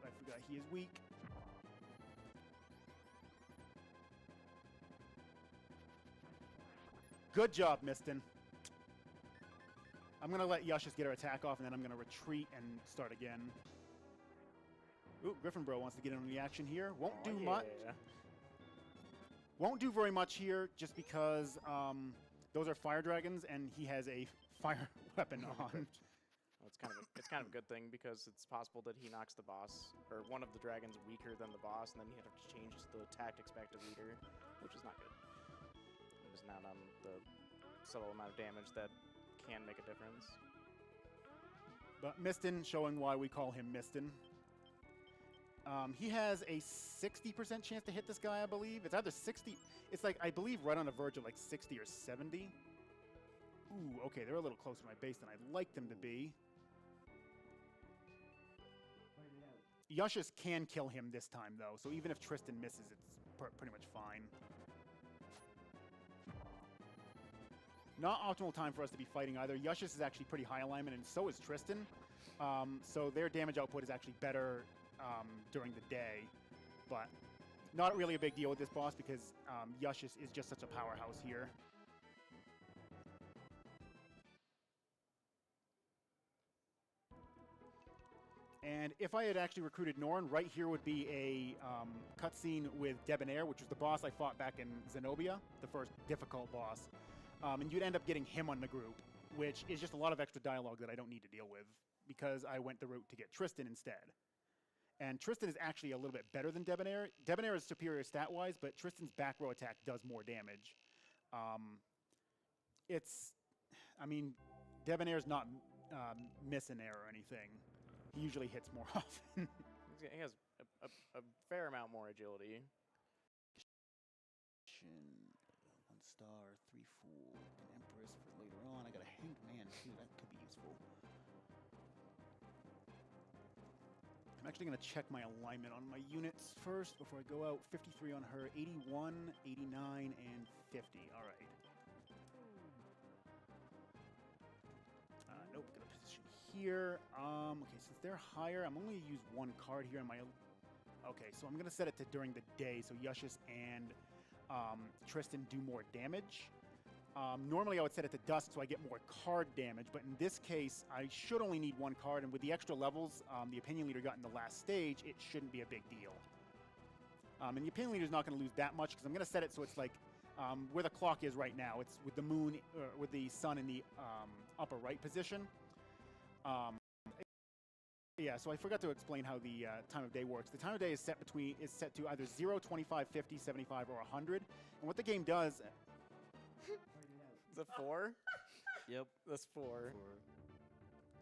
Speaker 2: I forgot he is weak. Good job, Mistin. I'm going to let Yushis get her attack off, and then I'm going to retreat and start again. Ooh, Griffin Bro wants to get in on the action here. Won't do much. Won't do very much here, just because those are fire dragons, and he has a fire weapon on.
Speaker 4: Well, it's kind of a good thing, because it's possible that he knocks the boss, or one of the dragons, weaker than the boss, and then you have to change the tactics back to leader, which is not good. It's not on the subtle amount of damage that can make a difference.
Speaker 2: But Mistin showing why we call him Mistin. He has a 60% chance to hit this guy, I believe. It's either 60... It's like, I believe, right on the verge of like 60 or 70. Ooh, okay, they're a little closer to my base than I'd like them to be. Yushis can kill him this time, though, so even if Tristan misses, it's pretty much fine. Not optimal time for us to be fighting either. Yushis is actually pretty high alignment, and so is Tristan. So their damage output is actually better during the day. But not really a big deal with this boss, because Yushis is just such a powerhouse here. And if I had actually recruited Norn, right here would be a cutscene with Debonair, which was the boss I fought back in Zenobia, the first difficult boss. And you'd end up getting him on the group, which is just a lot of extra dialogue that I don't need to deal with, because I went the route to get Tristan instead. And Tristan is actually a little bit better than Debonair. Debonair is superior stat-wise, but Tristan's back row attack does more damage. I mean, Debonair's not missing air or anything. He usually hits more often.
Speaker 4: He has a fair amount more agility.
Speaker 2: 1 star, 3 fool, an empress for later on. I got a hanged man too. That could be useful. I'm actually going to check my alignment on my units first before I go out. 53 on her, 81, 89, and 50. All right. Nope, got a position here. Okay, since they're higher, I'm only going to use 1 card here on my... Okay, so I'm going to set it to during the day, so Yushis and Tristan do more damage. Normally I would set it to dusk so I get more card damage, but in this case I should only need 1 card, and with the extra levels the opinion leader got in the last stage, it shouldn't be a big deal. And the opinion leader is not going to lose that much, because I'm going to set it so it's like where the clock is right now. It's with the moon, with the sun in the upper right position. Yeah, so I forgot to explain how the time of day works. The time of day is set to either 0, 25, 50, 75, or 100. And what the game does...
Speaker 4: Is it 4?
Speaker 3: Yep.
Speaker 4: That's 4.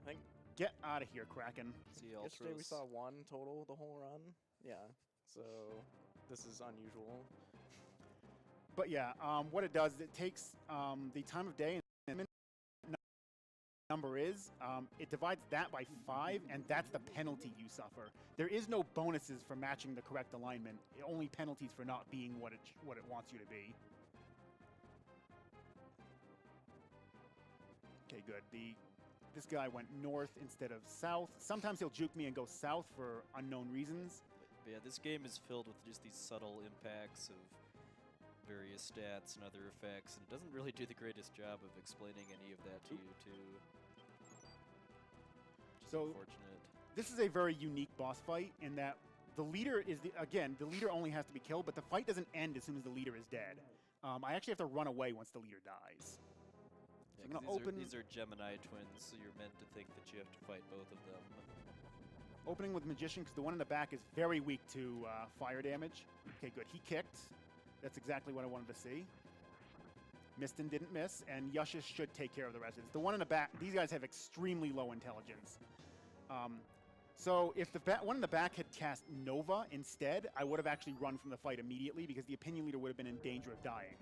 Speaker 4: I think.
Speaker 2: Get out of here, Kraken.
Speaker 3: See
Speaker 4: Yesterday we saw 1 total the whole run. Yeah. So this is unusual.
Speaker 2: But yeah, what it does is it takes the time of day number is, it divides that by 5, and that's the penalty you suffer. There is no bonuses for matching the correct alignment, only penalties for not being what it wants you to be. Okay, good. This guy went north instead of south. Sometimes he'll juke me and go south for unknown reasons.
Speaker 3: But yeah, this game is filled with just these subtle impacts of various stats and other effects, and it doesn't really do the greatest job of explaining any of that to you, too. Which is unfortunate.
Speaker 2: This is a very unique boss fight in that the leader is, the leader only has to be killed, but the fight doesn't end as soon as the leader is dead. I actually have to run away once the leader dies. So I'm gonna open.
Speaker 3: These are Gemini twins, so you're meant to think that you have to fight both of them.
Speaker 2: Opening with Magician, because the one in the back is very weak to fire damage. Okay, good. He kicked. That's exactly what I wanted to see. Miston didn't miss, and Yushis should take care of the residents. The one in the back, these guys have extremely low intelligence. So if the one in the back had cast Nova instead, I would have actually run from the fight immediately because the Opinion Leader would have been in danger of dying.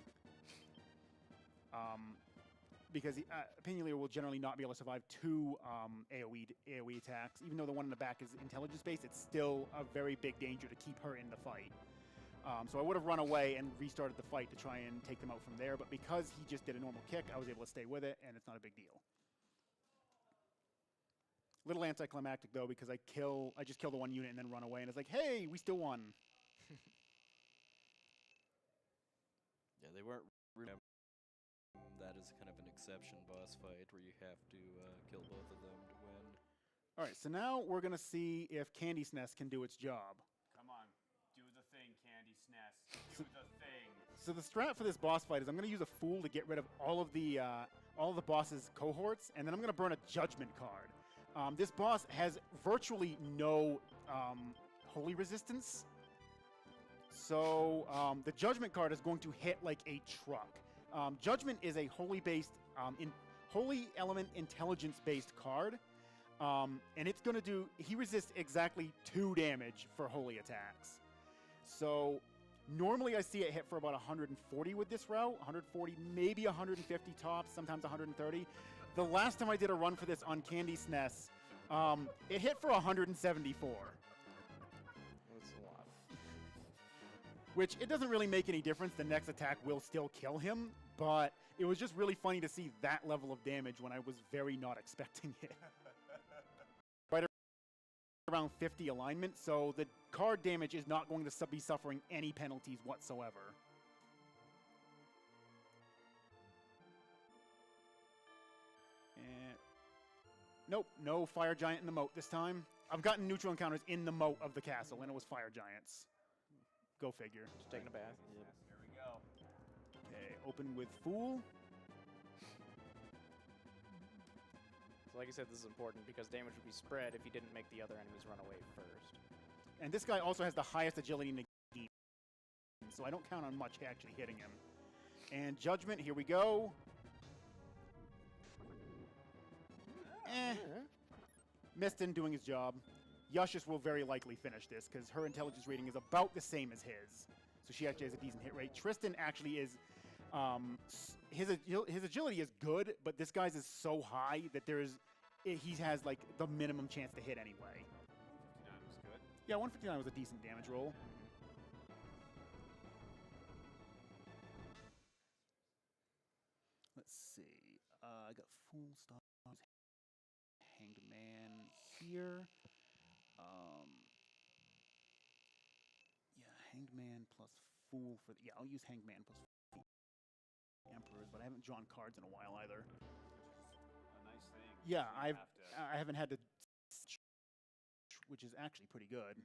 Speaker 2: Because the Opinion Leader will generally not be able to survive 2 AoE attacks. Even though the one in the back is intelligence-based, it's still a very big danger to keep her in the fight. So I would have run away and restarted the fight to try and take them out from there, but because he just did a normal kick, I was able to stay with it, and it's not a big deal. Little anticlimactic, though, because I just kill the one unit and then run away, and it's like, hey, we still won.
Speaker 3: Yeah, they weren't... That is kind of an exception boss fight where you have to kill both of them to win.
Speaker 2: All right, so now we're going to see if Candy SNES can do its job.
Speaker 5: Come on, do the thing, Candy SNES. Do the thing.
Speaker 2: So the strat for this boss fight is I'm going to use a Fool to get rid of all of the boss's cohorts, and then I'm going to burn a Judgment card. This boss has virtually no holy resistance, so the Judgment card is going to hit like a truck. Judgment is a holy-based, holy element intelligence-based card, and it's going to do. He resists exactly 2 damage for holy attacks. So normally I see it hit for about 140 with this route, 140, maybe 150 tops, sometimes 130. The last time I did a run for this on Candy SNES, it hit for 174.
Speaker 4: That's a lot.
Speaker 2: Which, it doesn't really make any difference. The next attack will still kill him, but it was just really funny to see that level of damage when I was very not expecting it. Right around 50 alignment, so the card damage is not going to be suffering any penalties whatsoever. And nope, no fire giant in the moat this time. I've gotten neutral encounters in the moat of the castle, and it was fire giants. Go figure.
Speaker 4: Just taking a bath.
Speaker 5: Yep. Here we go.
Speaker 2: Okay, open with Fool.
Speaker 4: So like I said, this is important because damage would be spread if you didn't make the other enemies run away first.
Speaker 2: And this guy also has the highest agility in the game, so I don't count on much actually hitting him. And Judgment, here we go. Miston doing his job. Yushis will very likely finish this because her intelligence rating is about the same as his. So she actually has a decent hit rate. Tristan actually is, his agility is good, but this guy's is so high that he has like the minimum chance to hit anyway.
Speaker 5: 59 was good.
Speaker 2: Yeah, 159 was a decent damage roll. Let's see. I got Fool Stars, Hanged Man here. Yeah, Hanged Man plus Fool for yeah, I'll use Hanged Man plus Emperors, but I haven't drawn cards in a while either.
Speaker 5: A nice thing.
Speaker 2: Yeah,
Speaker 5: You
Speaker 2: I haven't had to, which is actually pretty good.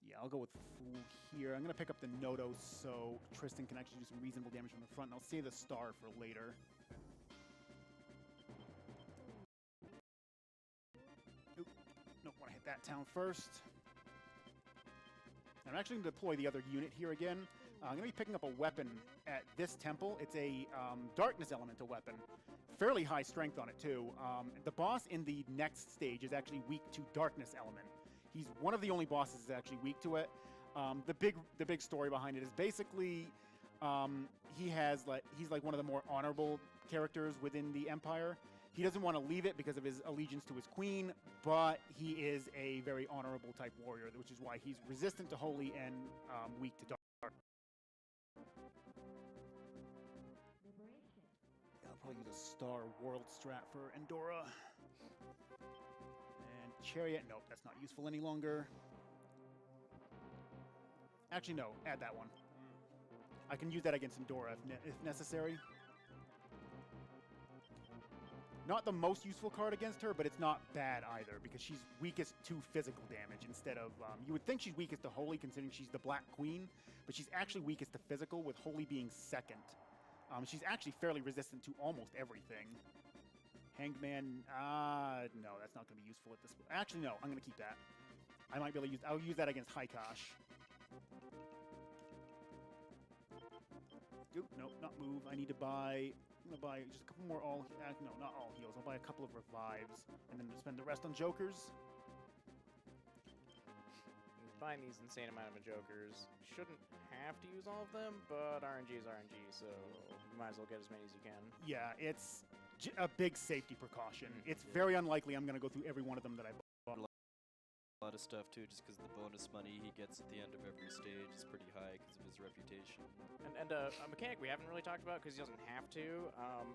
Speaker 2: Yeah, I'll go with Fool here. I'm going to pick up the Nodo so Tristan can actually do some reasonable damage from the front, and I'll save the Star for later. Oop. Nope, want to hit that town first. I'm actually going to deploy the other unit here again. I'm going to be picking up a weapon at this temple. It's a Darkness Elemental weapon. Fairly high strength on it, too. The boss in the next stage is actually weak to Darkness Element. He's one of the only bosses that's actually weak to it. The big story behind it is basically he's like one of the more honorable characters within the Empire. He doesn't want to leave it because of his allegiance to his queen, but he is a very honorable type warrior, which is why he's resistant to holy and weak to dark. I'll probably use a Star World strat for Endora. And Chariot, nope, that's not useful any longer. Actually, no, add that one. I can use that against Endora if necessary. Not the most useful card against her, but it's not bad either, because she's weakest to physical damage instead of... you would think she's weakest to holy, considering she's the Black Queen, but she's actually weakest to physical, with holy being second. She's actually fairly resistant to almost everything. Hanged Man, no, that's not going to be useful at this point. Actually, no, I'm going to keep that. I might be able to use... I'll use that against Haikash. Oop, nope, not move. I need to buy... I'm going to buy just a couple more all... no, not all heals. I'll buy a couple of revives, and then spend the rest on jokers.
Speaker 4: Buying these insane amount of jokers. Shouldn't have to use all of them, but RNG is RNG, so you might as well get as many as you can.
Speaker 2: Yeah, it's a big safety precaution. It's very unlikely I'm going to go through every one of them that I bought.
Speaker 3: A lot of stuff too, just because the bonus money he gets at the end of every stage is pretty high because of his reputation.
Speaker 4: And a mechanic we haven't really talked about because he doesn't have to.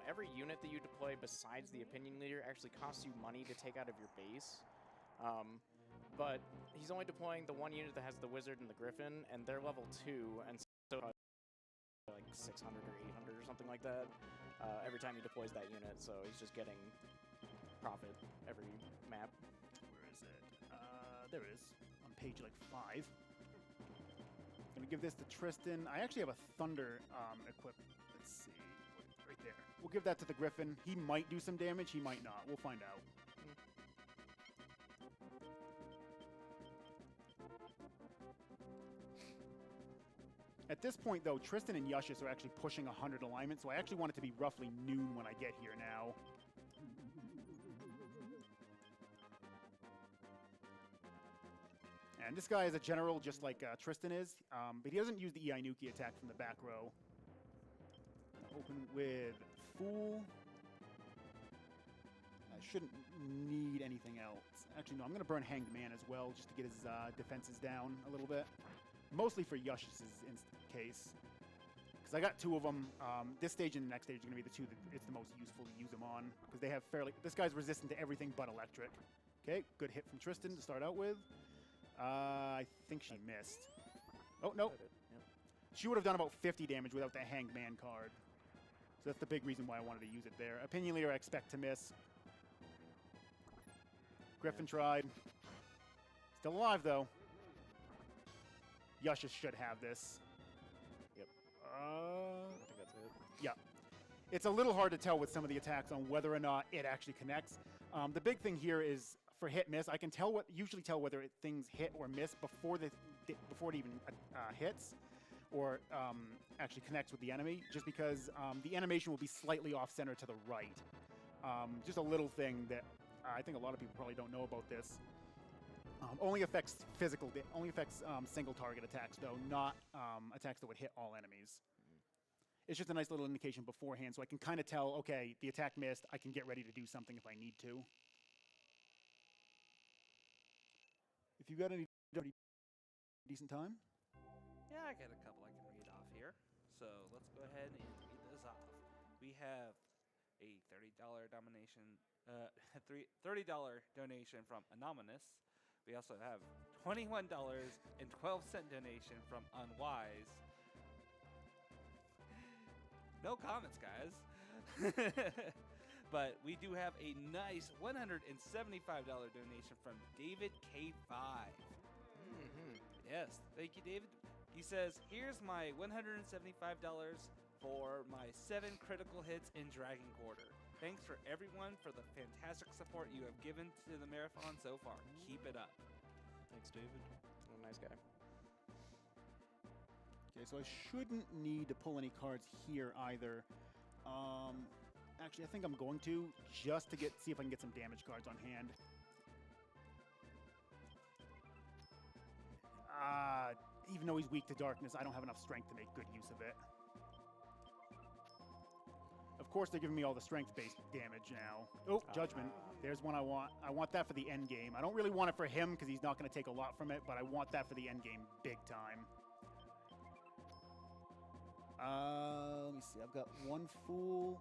Speaker 4: Every unit that you deploy besides the opinion leader actually costs you money to take out of your base. But he's only deploying the one unit that has the wizard and the griffin, and they're level 2, and so like 600 or 800 or something like that every time he deploys that unit. So he's just getting profit every map.
Speaker 2: Where is it? There it is. On page like 5. Gonna give this to Tristan. I actually have a Thunder equipped. Let's see. Right there. We'll give that to the Griffin. He might do some damage. He might not. We'll find out. At this point, though, Tristan and Yushis are actually pushing 100 alignment, so I actually want it to be roughly noon when I get here now. And this guy is a general just like Tristan is, but he doesn't use the Inuki attack from the back row. I'll open with Fool. I shouldn't need anything else. Actually, no, I'm going to burn Hanged Man as well, just to get his defenses down a little bit. Mostly for Yush's case. Because I got 2 of them. This stage and the next stage are going to be the 2 that it's the most useful to use them on. Because they have fairly... This guy's resistant to everything but electric. Okay, good hit from Tristan to start out with. I think she missed. Oh, no.
Speaker 4: Yep.
Speaker 2: She would have done about 50 damage without that Hanged Man card. So that's the big reason why I wanted to use it there. Opinion Leader I expect to miss. Griffin tried. Still alive, though. Yushis should have this.
Speaker 4: Yep. I think that's it.
Speaker 2: Yeah. It's a little hard to tell with some of the attacks on whether or not it actually connects. The big thing here is for hit miss. I can usually tell whether things hit or miss before it even hits or actually connects with the enemy, just because the animation will be slightly off center to the right. Just a little thing that I think a lot of people probably don't know about this. Only affects single target attacks, though, not attacks that would hit all enemies. It's just a nice little indication beforehand, so I can kind of tell, okay, the attack missed, I can get ready to do something if I need to. If you got any decent time?
Speaker 1: Yeah, I got a couple I can read off here. So let's go ahead and read this off. We have a $30 donation from Anonymous. We also have $21.12 donation from Unwise. No comments, guys. But we do have a nice $175 donation from David K5. Yes, thank you, David. He says, here's my $175 for my 7 critical hits in Dragon Quarter. Thanks for everyone for the fantastic support you have given to the marathon so far. Keep it up.
Speaker 3: Thanks, David.
Speaker 4: Oh, nice guy.
Speaker 2: Okay, so I shouldn't need to pull any cards here either. Actually, I think I'm going to, just to see if I can get some damage cards on hand. Even though he's weak to darkness, I don't have enough strength to make good use of it. course, they're giving me all the strength-based damage now. Oh, Judgment. There's one I want. I want that for the end game. I don't really want it for him because he's not going to take a lot from it, but I want that for the end game big time. Let me see. I've got one Fool.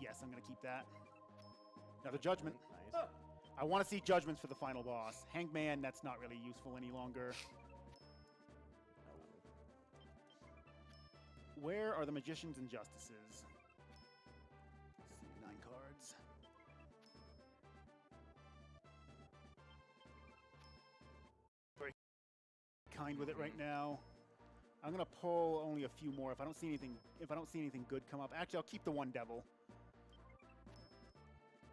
Speaker 2: Yes, I'm going to keep that. Another Judgment.
Speaker 4: Nice.
Speaker 2: I want to see Judgments for the final boss. Hangman, that's not really useful any longer. Where are the Magicians and Justices? Let's see, 9 cards. Very kind with it right now. I'm gonna pull only a few more if I don't see anything. If I don't see anything good come up, actually, I'll keep the one Devil.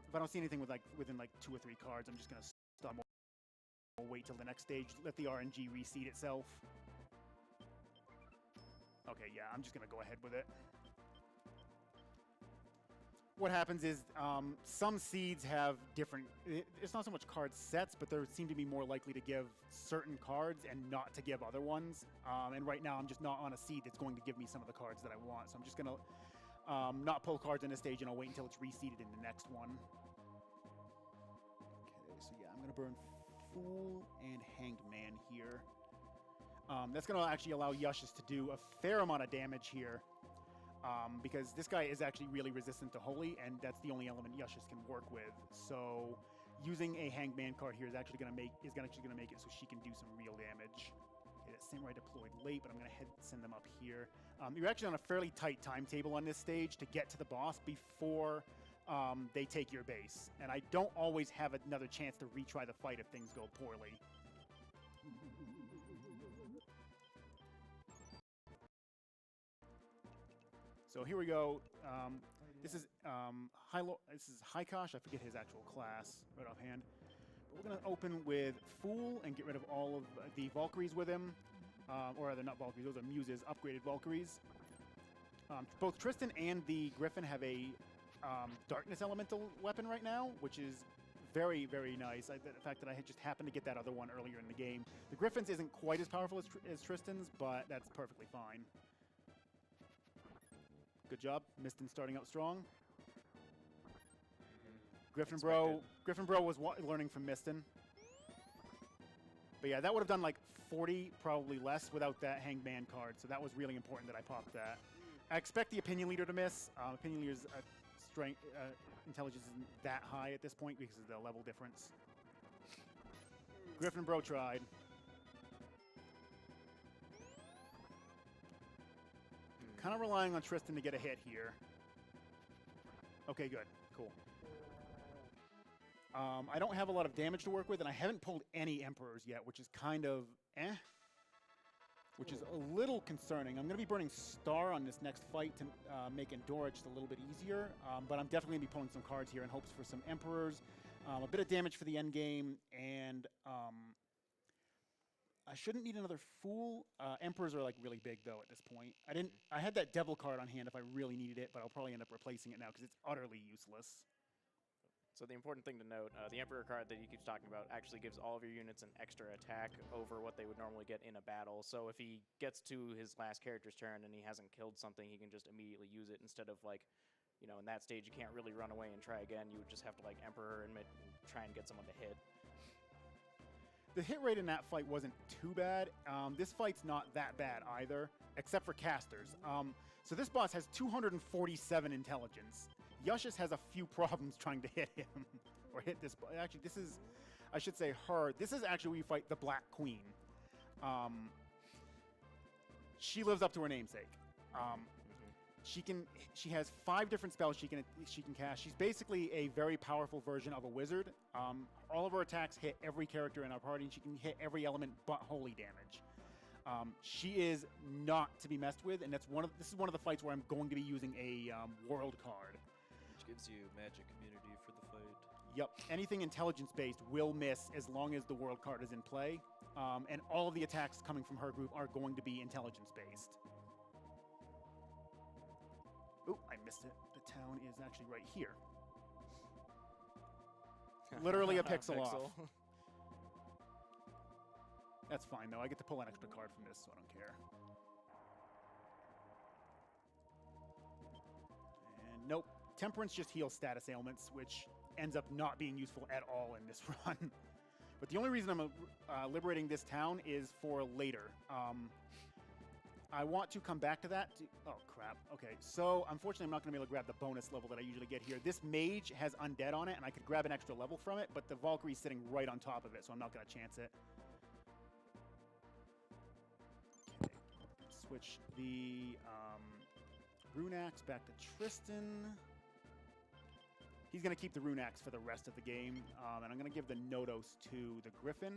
Speaker 2: If I don't see anything with within 2 or 3 cards, I'm just gonna stop. I'll wait till the next stage. Let the RNG reseed itself. Okay, yeah, I'm just gonna go ahead with it. What happens is some seeds have different. It's not so much card sets, but they seem to be more likely to give certain cards and not to give other ones. And right now, I'm just not on a seed that's going to give me some of the cards that I want. So I'm just gonna not pull cards in this stage, and I'll wait until it's reseeded in the next one. Okay, so yeah, I'm gonna burn Fool and Hanged Man here. That's going to actually allow Yushes to do a fair amount of damage here, because this guy is actually really resistant to Holy, and that's the only element Yushes can work with. So using a Hanged Man card here is actually going to make it so she can do some real damage. Okay, that Samurai deployed late, but I'm going to send them up here. You're actually on a fairly tight timetable on this stage to get to the boss before they take your base, and I don't always have another chance to retry the fight if things go poorly. So here we go. This is Haikosh. I forget his actual class right offhand. But we're going to open with Fool and get rid of all of the Valkyries with him. Or rather, not Valkyries, those are Muses, upgraded Valkyries. Both Tristan and the Griffin have a Darkness Elemental weapon right now, which is very, very nice. The fact that I just happened to get that other one earlier in the game. The Griffin's isn't quite as powerful as Tristan's, but that's perfectly fine. Good job. Miston starting out strong. Griffin Bro was learning from Miston. But yeah, that would have done like 40, probably less, without that Hanged Man card. So that was really important that I popped that. I expect the Opinion Leader to miss. Opinion Leader's strength, intelligence isn't that high at this point because of the level difference. Griffin Bro tried. Kind of relying on Tristan to get a hit here. Okay, good. Cool. I don't have a lot of damage to work with, and I haven't pulled any Emperors yet, which is kind of which is a little concerning. I'm going to be burning Star on this next fight to make Endora just a little bit easier, but I'm definitely going to be pulling some cards here in hopes for some Emperors, a bit of damage for the end game, and I shouldn't need another Fool. Emperors are like really big though at this point. I had that Devil card on hand if I really needed it, but I'll probably end up replacing it now because it's utterly useless.
Speaker 4: So the important thing to note, the Emperor card that he keeps talking about actually gives all of your units an extra attack over what they would normally get in a battle. So if he gets to his last character's turn and he hasn't killed something, he can just immediately use it instead of like, you know, in that stage you can't really run away and try again. You would just have to like Emperor and try and get someone to hit.
Speaker 2: The hit rate in that fight wasn't too bad. This fight's not that bad either, except for casters. So this boss has 247 intelligence. Yushes has a few problems trying to hit him, or hit this. Actually, this is, I should say her. This is actually where you fight the Black Queen. She lives up to her namesake. She has 5 different spells she can cast. She's basically a very powerful version of a wizard. All of her attacks hit every character in our party, and she can hit every element but holy damage. She is not to be messed with, and this is one of the fights where I'm going to be using a world card.
Speaker 3: Which gives you magic immunity for the fight.
Speaker 2: Yep, anything intelligence-based will miss as long as the world card is in play, and all of the attacks coming from her group are going to be intelligence-based. Oh, I missed it. The town is actually right here. Literally a pixel off. That's fine, though. I get to pull an extra card from this, so I don't care. And Nope. Temperance just heals status ailments, which ends up not being useful at all in this run. But the only reason I'm liberating this town is for later. I want to come back to that. Oh, crap. Okay, so unfortunately, I'm not going to be able to grab the bonus level that I usually get here. This mage has undead on it, and I could grab an extra level from it, but the Valkyrie's sitting right on top of it, so I'm not going to chance it. Okay, switch the Rune Axe back to Tristan. He's going to keep the Rune Axe for the rest of the game, and I'm going to give the Nodos to the Griffin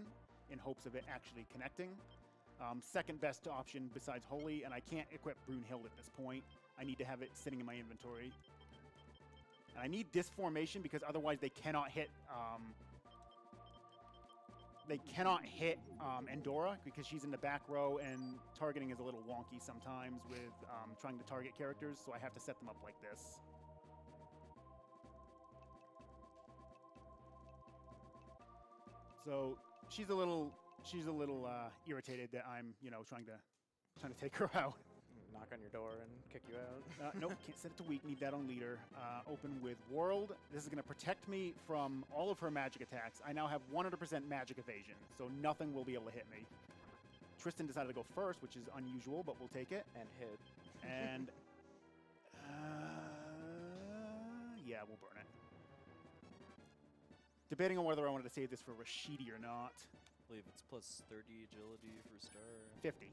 Speaker 2: in hopes of it actually connecting. Second best option besides Holy, and I can't equip Brunhild at this point. I need to have it sitting in my inventory. And I need this formation because otherwise they cannot hit Endora because she's in the back row, and targeting is a little wonky sometimes with trying to target characters, so I have to set them up like this. So she's a little irritated that I'm, trying to take her out.
Speaker 4: Knock on your door and kick you out.
Speaker 2: Nope, can't set it to weak. Need that on leader. Open with World. This is going to protect me from all of her magic attacks. I now have 100% magic evasion, so nothing will be able to hit me. Tristan decided to go first, which is unusual, but we'll take it.
Speaker 4: And hit.
Speaker 2: And yeah, we'll burn it. Debating on whether I wanted to save this for Rashidi or not.
Speaker 3: I believe it's plus 30 agility for star.
Speaker 2: 50.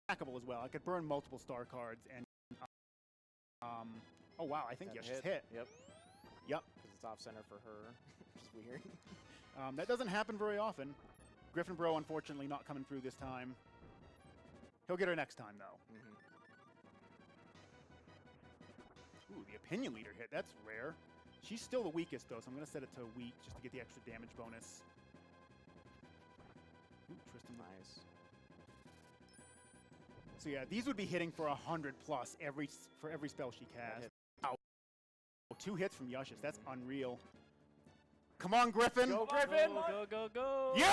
Speaker 2: Stackable as well. I could burn multiple star cards and oh wow, I think
Speaker 4: That
Speaker 2: yes, just hit.
Speaker 4: Yep.
Speaker 2: Yep.
Speaker 4: Because it's off center for her, which is weird.
Speaker 2: That doesn't happen very often. Griffin Bro, unfortunately, not coming through this time. He'll get her next time, though. Ooh, the Opinion Leader hit. That's rare. She's still the weakest, though, so I'm going to set it to weak just to get the extra damage bonus. Ooh, Tristan.
Speaker 4: Nice.
Speaker 2: So yeah, these would be hitting for 100 plus for every spell she casts. Wow. 2 hits from Yushis. That's unreal. Come on, Griffin.
Speaker 4: Go, Griffin.
Speaker 3: Go, go, go.
Speaker 2: Yeah!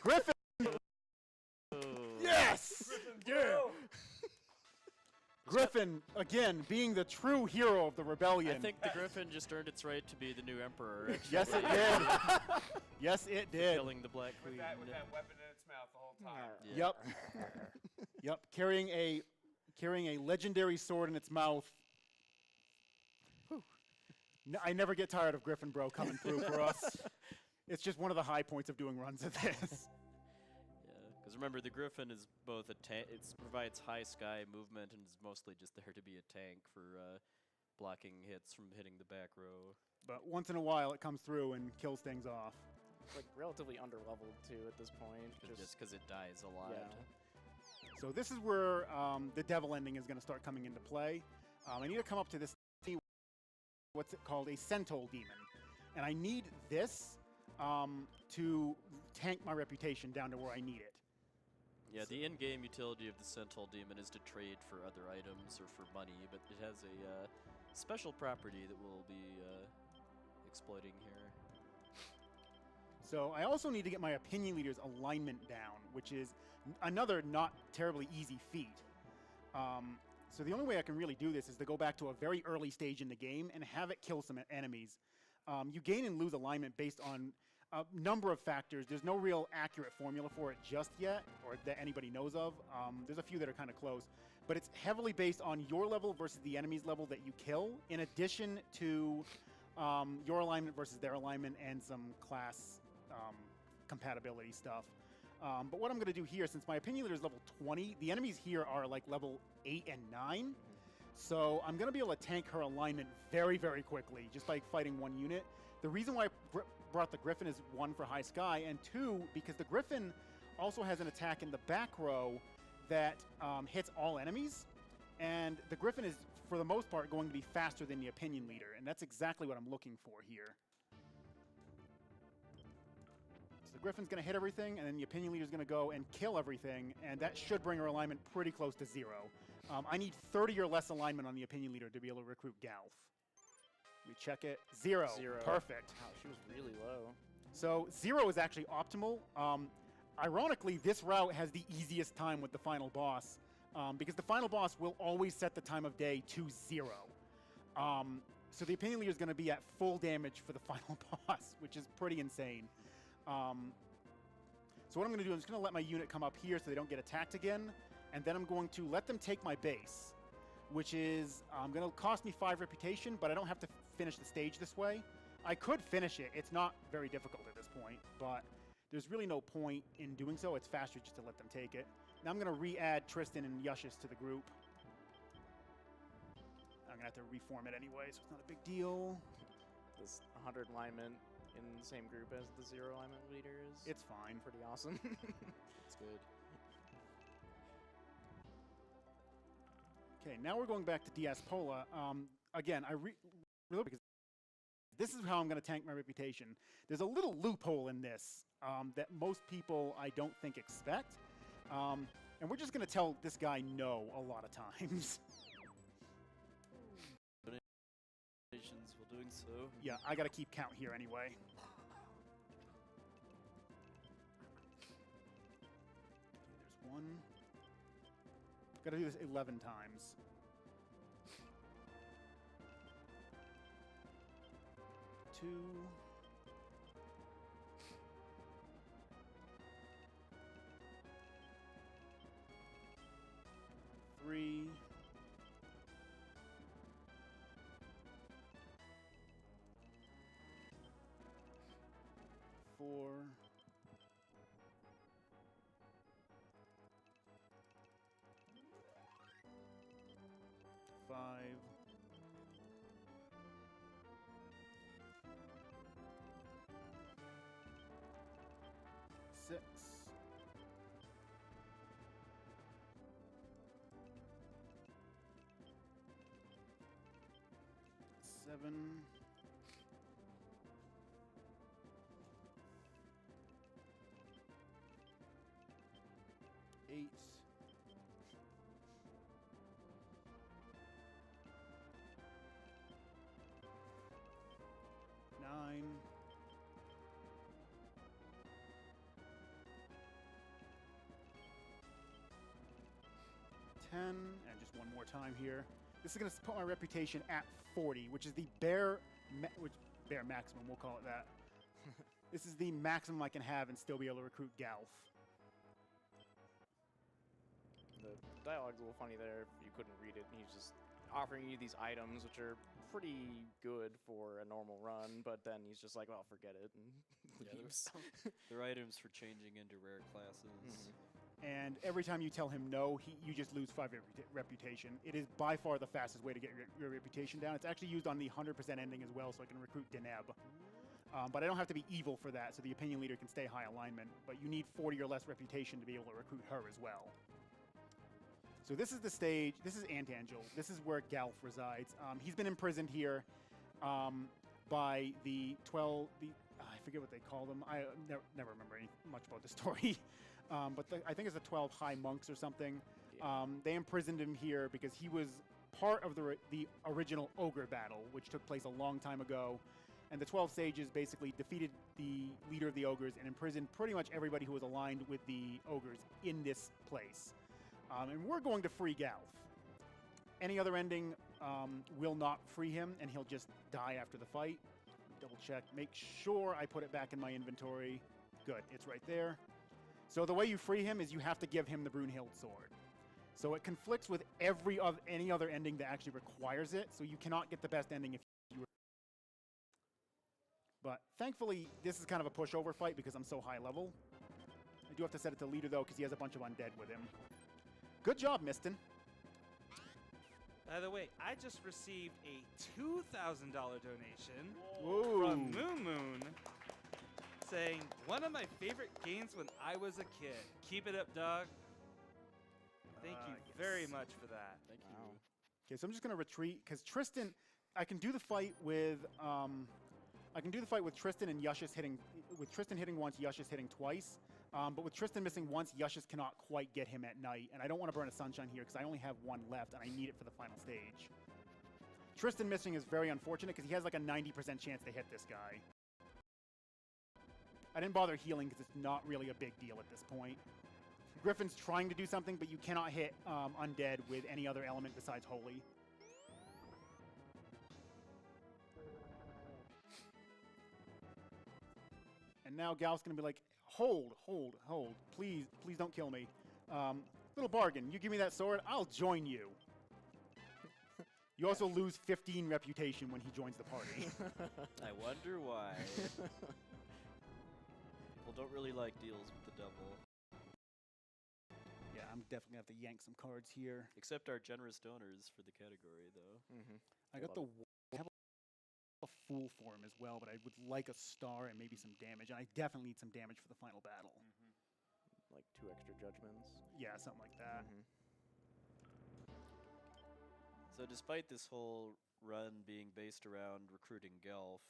Speaker 2: Griffin. Yes.
Speaker 5: Yeah.
Speaker 2: Griffin, again, being the true hero of the rebellion.
Speaker 3: I think the Griffin just earned its right to be the new emperor. Actually.
Speaker 2: Yes, it did. Yes, it did.
Speaker 3: Killing the Black
Speaker 5: With
Speaker 3: Queen.
Speaker 5: that weapon in its mouth the whole time.
Speaker 3: Yeah.
Speaker 2: Yep. Yep. Carrying a legendary sword in its mouth. I never get tired of Griffin Bro coming through for us. It's just one of the high points of doing runs of this.
Speaker 3: Yeah, because remember, the Griffin is both a tank. It provides high sky movement and is mostly just there to be a tank for blocking hits from hitting the back row.
Speaker 2: But once in a while, it comes through and kills things off.
Speaker 4: It's like relatively underleveled too at this point.
Speaker 3: Just because it dies a lot.
Speaker 4: Yeah.
Speaker 2: So this is where the devil ending is going to start coming into play. I need to come up to this, what's it called, a Centaur Demon. And I need this to tank my reputation down to where I need it.
Speaker 3: Yeah, the in-game utility of the Centaur Demon is to trade for other items or for money, but it has a special property that we'll be exploiting here.
Speaker 2: So I also need to get my Opinion Leader's alignment down, which is another not terribly easy feat. So the only way I can really do this is to go back to a very early stage in the game and have it kill some enemies. You gain and lose alignment based on a number of factors. There's no real accurate formula for it just yet, or that anybody knows of. There's a few that are kind of close. But it's heavily based on your level versus the enemy's level that you kill, in addition to your alignment versus their alignment and some class compatibility stuff. But what I'm going to do here, since my Opinion Leader is level 20, the enemies here are like level 8 and 9. So I'm going to be able to tank her alignment very, very quickly just by fighting one unit. The reason why I brought the Griffin is 1, for high sky, and 2, because the Griffin also has an attack in the back row that hits all enemies. And the Griffin is, for the most part, going to be faster than the Opinion Leader, and that's exactly what I'm looking for here. So the Griffin's going to hit everything, and then the Opinion Leader's going to go and kill everything, and that should bring her alignment pretty close to 0. I need 30 or less alignment on the Opinion Leader to be able to recruit Galf. We check it. 0.
Speaker 4: 0.
Speaker 2: Perfect.
Speaker 4: Wow, she was really low.
Speaker 2: So 0 is actually optimal. Ironically, this route has the easiest time with the final boss. because the final boss will always set the time of day to 0. So the Opinion Leader is going to be at full damage for the final boss, which is pretty insane. So what I'm going to do, I'm just going to let my unit come up here so they don't get attacked again, and then I'm going to let them take my base, which is going to cost me 5 reputation, but I don't have to finish the stage this way. I could finish it. It's not very difficult at this point, but there's really no point in doing so. It's faster just to let them take it. Now I'm going to re-add Tristan and Yushis to the group. I'm going to have to reform it anyway, so it's not a big deal.
Speaker 4: This 100 alignment in the same group as the 0 alignment leader is
Speaker 2: It's fine.
Speaker 4: pretty awesome.
Speaker 3: It's good.
Speaker 2: Okay, now we're going back to Diaspola. Again, really because this is how I'm going to tank my reputation. There's a little loophole in this that most people, I don't think, expect. And we're just going to tell this guy no a lot of times.
Speaker 3: Donations while doing so.
Speaker 2: Yeah, I got to keep count here anyway. There's one. Got to do this 11 times. Two. 3. 4. 5. 6. 7. 8. 9. 10, and just one more time here. This is going to put my reputation at 40, which is the bare maximum, we'll call it that. This is the maximum I can have and still be able to recruit Galf.
Speaker 4: The dialogue's a little funny there if you couldn't read it. He's just offering you these items, which are pretty good for a normal run, but then he's just like, well, forget it, and leaves.
Speaker 3: They're items for changing into rare classes.
Speaker 2: And every time you tell him no, you just lose 5 reputation. It is by far the fastest way to get your reputation down. It's actually used on the 100% ending as well, so I can recruit Deneb. But I don't have to be evil for that, so the Opinion Leader can stay high alignment. But you need 40 or less reputation to be able to recruit her as well. So this is the stage. This is Antangel. This is where Galf resides. He's been imprisoned here by the 12... I forget what they call them. I never remember much about the story. But I think it's the 12 High Monks or something.
Speaker 4: Yeah.
Speaker 2: They imprisoned him here because he was part of the original Ogre battle, which took place a long time ago. And the 12 Sages basically defeated the leader of the Ogres and imprisoned pretty much everybody who was aligned with the Ogres in this place. And we're going to free Galf. Any other ending will not free him, and he'll just die after the fight. Double check. Make sure I put it back in my inventory. Good. It's right there. So the way you free him is you have to give him the Brunhild sword. So it conflicts with any other ending that actually requires it, so you cannot get the best ending if you... But thankfully, this is kind of a pushover fight because I'm so high level. I do have to set it to leader, though, because he has a bunch of undead with him. Good job, Miston.
Speaker 1: By the way, I just received a $2,000 donation
Speaker 2: Whoa.
Speaker 1: from Moon saying, one of my favorite games when I was a kid. Keep it up, dog. Thank you very much for that.
Speaker 3: Thank you.
Speaker 4: Wow.
Speaker 2: Okay, so I'm just going to retreat, because Tristan... I can do the fight with... Tristan and Yushis hitting... With Tristan hitting once, Yushis hitting twice. But with Tristan missing once, Yushis cannot quite get him at night. And I don't want to burn a Sunshine here, because I only have one left, and I need it for the final stage. Tristan missing is very unfortunate, because he has like a 90% chance to hit this guy. I didn't bother healing, because it's not really a big deal at this point. Griffin's trying to do something, but you cannot hit undead with any other element besides holy. And now Gal's going to be like, hold, hold, hold. Please, please don't kill me. Little bargain. You give me that sword, I'll join you. You also lose 15 reputation when he joins the party.
Speaker 3: I wonder why. People don't really like deals with the devil.
Speaker 2: Yeah, I'm definitely going to have to yank some cards here.
Speaker 3: Except our generous donors for the category, though.
Speaker 2: I got the... I have a fool form as well, but I would like a star and maybe some damage. And I definitely need some damage for the final battle.
Speaker 4: Like 2 extra judgments.
Speaker 2: Yeah, something like that.
Speaker 3: So despite this whole run being based around recruiting Gelf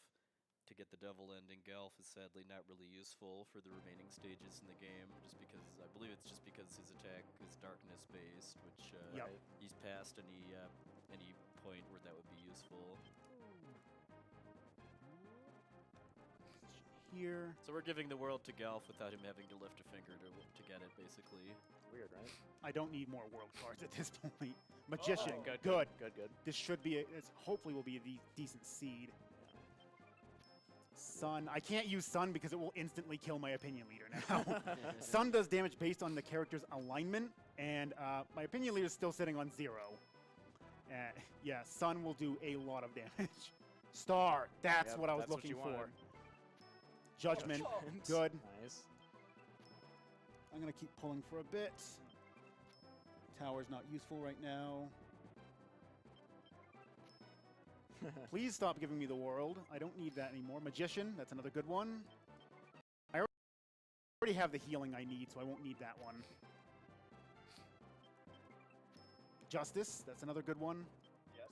Speaker 3: to get the devil ending, Gelf is sadly not really useful for the remaining stages in the game, just because, I believe it's just because his attack is darkness based, which he's past any point where that would be useful.
Speaker 2: Here.
Speaker 3: So we're giving the world to Gelf without him having to lift a finger to get it, basically.
Speaker 4: Weird, right?
Speaker 2: I don't need more world cards at this point. Magician,
Speaker 4: Oh,
Speaker 2: good.
Speaker 4: Good.
Speaker 2: This should be, hopefully will be a decent seed. Sun, I can't use Sun because it will instantly kill my opinion leader now. Sun does damage based on the character's alignment, and my opinion leader is still sitting on 0. Yeah, Sun will do a lot of damage. Star, that's what I was looking for. Judgment, good.
Speaker 4: Nice.
Speaker 2: I'm going to keep pulling for a bit. Tower's not useful right now. Please stop giving me the world. I don't need that anymore. Magician, that's another good one. I already have the healing I need, so I won't need that one. Justice, that's another good one.
Speaker 5: Yes.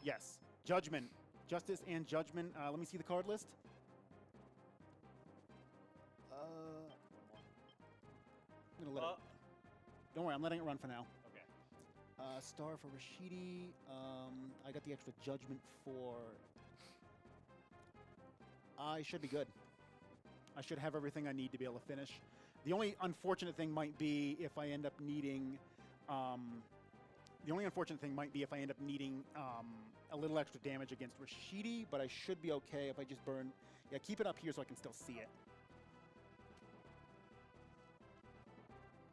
Speaker 2: Yes. Judgment. Justice and Judgment. Let me see the card list. I'm gonna let it. Don't worry, I'm letting it run for now.
Speaker 5: Okay.
Speaker 2: Star for Rashidi. I got the extra Judgment for... I should be good. I should have everything I need to be able to finish. The only unfortunate thing might be if I end up needing... a little extra damage against Rashidi, but I should be okay if I just burn... Yeah, keep it up here so I can still see it.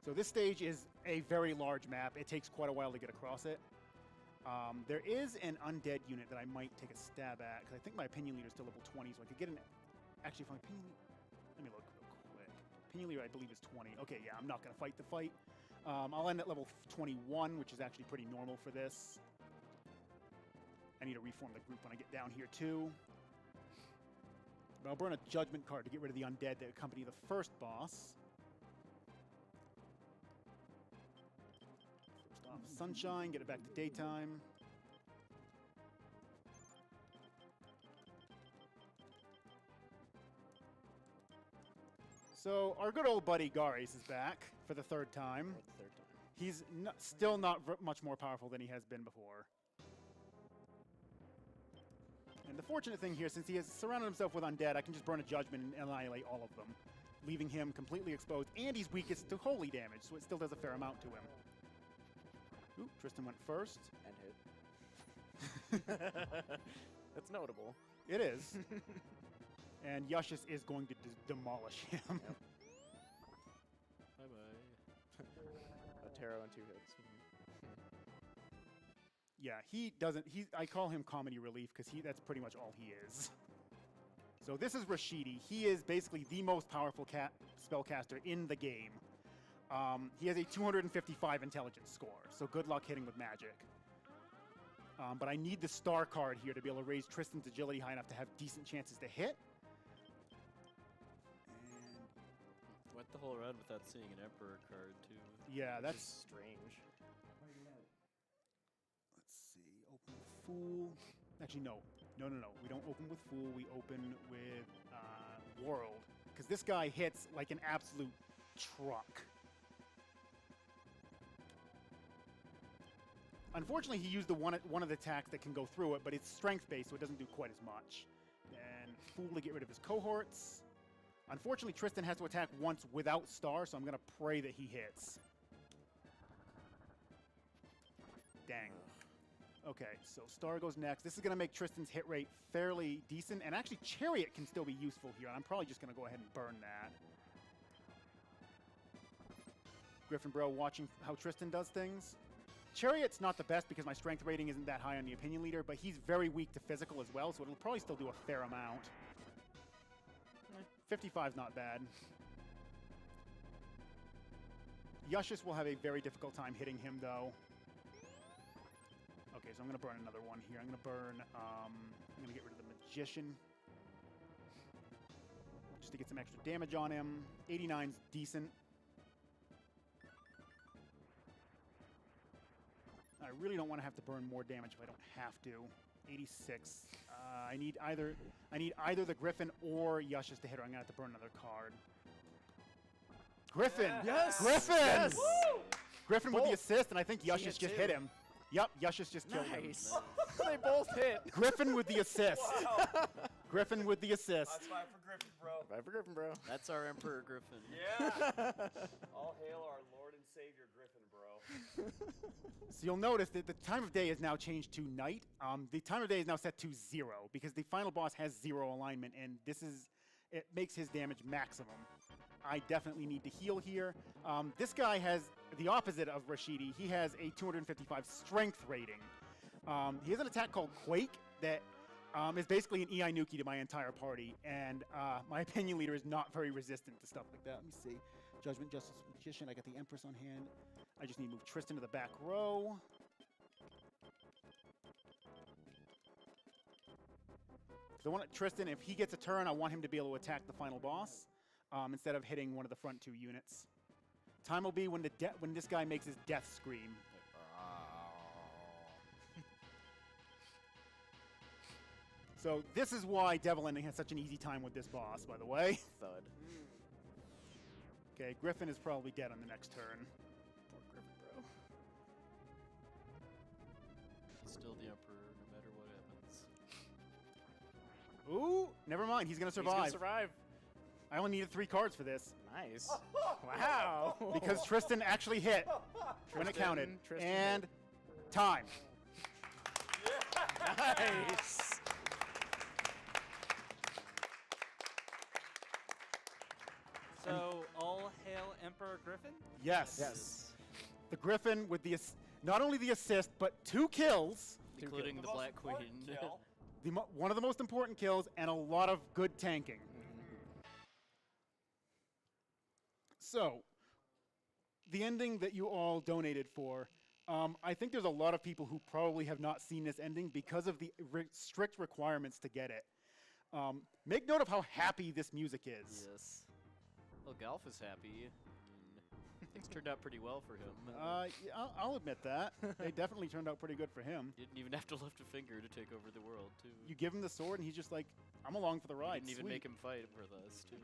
Speaker 2: So this stage is a very large map. It takes quite a while to get across it. There is an undead unit that I might take a stab at, because I think my opinion leader is still level 20, so I could get an... Actually, if my opinion... Let me look real quick. Opinion leader, I believe, is 20. Okay, yeah, I'm not going to fight the fight. I'll end at level 21, which is actually pretty normal for this. I need to reform the group when I get down here, too. But I'll burn a Judgment card to get rid of the undead that accompany the first boss. Sunshine, get it back to daytime. So our good old buddy Garis is back for the third time. He's still not much more powerful than he has been before. And the fortunate thing here, since he has surrounded himself with undead, I can just burn a Judgment and annihilate all of them, leaving him completely exposed. And he's weakest to holy damage, so it still does a fair amount to him. Ooh, Tristan went first.
Speaker 4: And hit. That's notable.
Speaker 2: It is. And Yushis is going to demolish him.
Speaker 4: Yep.
Speaker 3: Bye-bye.
Speaker 4: A tarot and 2 hits.
Speaker 2: Yeah, he doesn't... I call him comedy relief because that's pretty much all he is. So this is Rashidi. He is basically the most powerful spellcaster in the game. He has a 255 intelligence score, so good luck hitting with magic. But I need the star card here to be able to raise Tristan's agility high enough to have decent chances to hit. And
Speaker 3: Went the whole run without seeing an Emperor card, too.
Speaker 2: yeah, that's
Speaker 4: strange.
Speaker 2: Let's see. Open with Fool. Actually, no. No. We don't open with Fool. We open with World. Because this guy hits like an absolute truck. Unfortunately, he used the one of the attacks that can go through it, but it's strength-based, so it doesn't do quite as much. And Fool to get rid of his cohorts. Unfortunately, Tristan has to attack once without Star, so I'm going to pray that he hits. Dang. Okay, so Star goes next. This is going to make Tristan's hit rate fairly decent, and actually Chariot can still be useful here, and I'm probably just going to go ahead and burn that. Griffin Bro watching how Tristan does things. Chariot's not the best because my strength rating isn't that high on the opinion leader, but he's very weak to physical as well, so it'll probably still do a fair amount. 55's not bad. Yushis will have a very difficult time hitting him, though. Okay, so I'm going to burn another one here. I'm going to burn, I'm going to get rid of the Magician. Just to get some extra damage on him. 89's decent. I really don't want to have to burn more damage if I don't have to. 86. I need either the Griffin or Yushis to hit her. I'm going to have to burn another card. Griffin!
Speaker 4: Yes!
Speaker 2: Griffin!
Speaker 4: Yes!
Speaker 5: Woo!
Speaker 2: Griffin with the assist, and I think
Speaker 4: She
Speaker 2: Yushis
Speaker 4: hit
Speaker 2: just
Speaker 4: too.
Speaker 2: hit him. Yep, Yushis just killed him.
Speaker 4: Nice. They both hit.
Speaker 2: Griffin with the assist.
Speaker 5: Wow.
Speaker 2: Griffin with the assist.
Speaker 5: That's fine for Griffin, bro.
Speaker 4: Bye for Griffin, bro.
Speaker 3: That's our Emperor Griffin.
Speaker 5: Yeah. All hail our Lord and Savior Griffin, bro.
Speaker 2: So you'll notice that the time of day is now changed to night. The time of day is now set to 0 because the final boss has 0 alignment, and it makes his damage maximum. I definitely need to heal here. This guy has the opposite of Rashidi. He has a 255 strength rating. He has an attack called Quake that is basically an EI Nuki to my entire party, and my opinion leader is not very resistant to stuff like that. Let me see. Judgment, Justice, Magician. I got the Empress on hand. I just need to move Tristan to the back row. So I want Tristan, if he gets a turn, I want him to be able to attack the final boss instead of hitting one of the front 2 units. Time will be when this guy makes his death scream. So this is why Devil Ending has such an easy time with this boss, by the way.
Speaker 4: Thud.
Speaker 2: Okay, Griffin is probably dead on the next turn.
Speaker 4: Poor Griffin, bro.
Speaker 3: Still the Emperor, no matter what happens.
Speaker 2: Ooh, never mind. He's going to
Speaker 4: He's gonna
Speaker 2: survive.
Speaker 4: survive.
Speaker 2: I only needed 3 cards for this
Speaker 4: Nice. Wow.
Speaker 2: because Tristan actually hit when it counted.
Speaker 4: Tristan
Speaker 2: And
Speaker 4: hit.
Speaker 2: time.
Speaker 4: Nice.
Speaker 1: So, all hail Emperor Griffin?
Speaker 2: Yes.
Speaker 4: Yes.
Speaker 2: The Griffin with the not only the assist, but 2 kills.
Speaker 3: Including
Speaker 5: The
Speaker 3: the
Speaker 5: most
Speaker 3: Black
Speaker 5: important
Speaker 3: Queen.
Speaker 5: kill.
Speaker 2: One of the most important kills and a lot of good tanking. So, the ending that you all donated for, I think there's a lot of people who probably have not seen this ending because of the strict requirements to get it. Make note of how happy this music is.
Speaker 3: Yes. Well, Golf is happy. Things turned out pretty well for him.
Speaker 2: Yeah, I'll admit that. They definitely turned out pretty good for him.
Speaker 3: Didn't even have to lift a finger to take over the world, too.
Speaker 2: You give him the sword, and he's just like, I'm along for the ride.
Speaker 3: Didn't even
Speaker 2: Sweet.
Speaker 3: make him fight with us, too.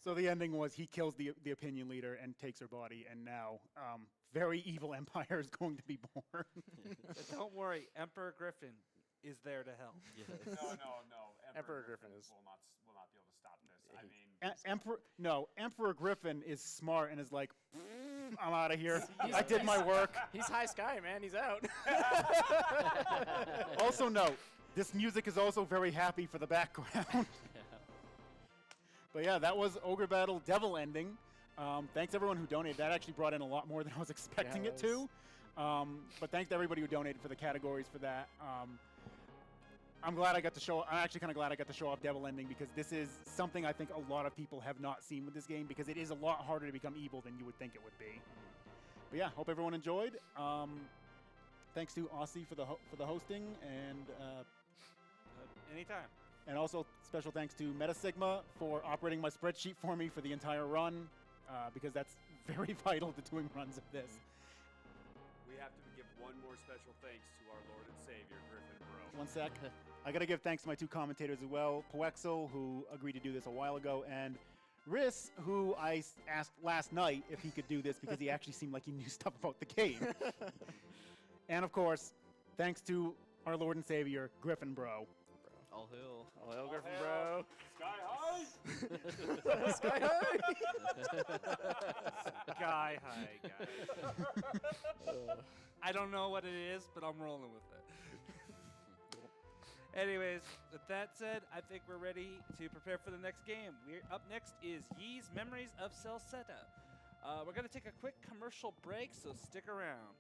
Speaker 2: So the ending was he kills the opinion leader and takes her body, and now very evil empire is going to be born.
Speaker 1: But don't worry, Emperor Griffin is there to help.
Speaker 3: Yes.
Speaker 5: No.
Speaker 4: Emperor Griffin is-
Speaker 5: will not be able to stop this. I mean,
Speaker 2: Emperor Griffin is smart and is like, I'm out of here. I did my work.
Speaker 4: He's high sky, man. He's out.
Speaker 2: Also note, this music is also very happy for the background. But yeah, that was Ogre Battle Devil Ending. Thanks everyone who donated. That actually brought in a lot more than I was expecting
Speaker 4: Yeah,
Speaker 2: it
Speaker 4: it
Speaker 2: to. But thanks to everybody who donated for the categories for that. I'm actually kind of glad I got to show off Devil Ending, because this is something I think a lot of people have not seen with this game, because it is a lot harder to become evil than you would think it would be. But yeah, hope everyone enjoyed. Thanks to Aussie for the hosting, and
Speaker 1: Anytime.
Speaker 2: and also special thanks to Meta Sigma for operating my spreadsheet for me for the entire run, because that's very vital to doing runs of this.
Speaker 5: We have to give one more special thanks to our Lord and Savior, Griffin Bro.
Speaker 2: One sec. I got to give thanks to my two commentators as well, Poexel, who agreed to do this a while ago, and Riss, who I asked last night if he could do this because he actually seemed like he knew stuff about the game. And of course, thanks to our Lord and Savior, Griffin Bro.
Speaker 3: All hail.
Speaker 4: All hail, Griffin, bro.
Speaker 5: Sky high!
Speaker 4: Sky high!
Speaker 1: Sky high, guys. I don't know what it is, but I'm rolling with it. Anyways, with that said, I think we're ready to prepare for the next game. Up next is Yee's Memories of Celceta. We're going to take a quick commercial break, so stick around.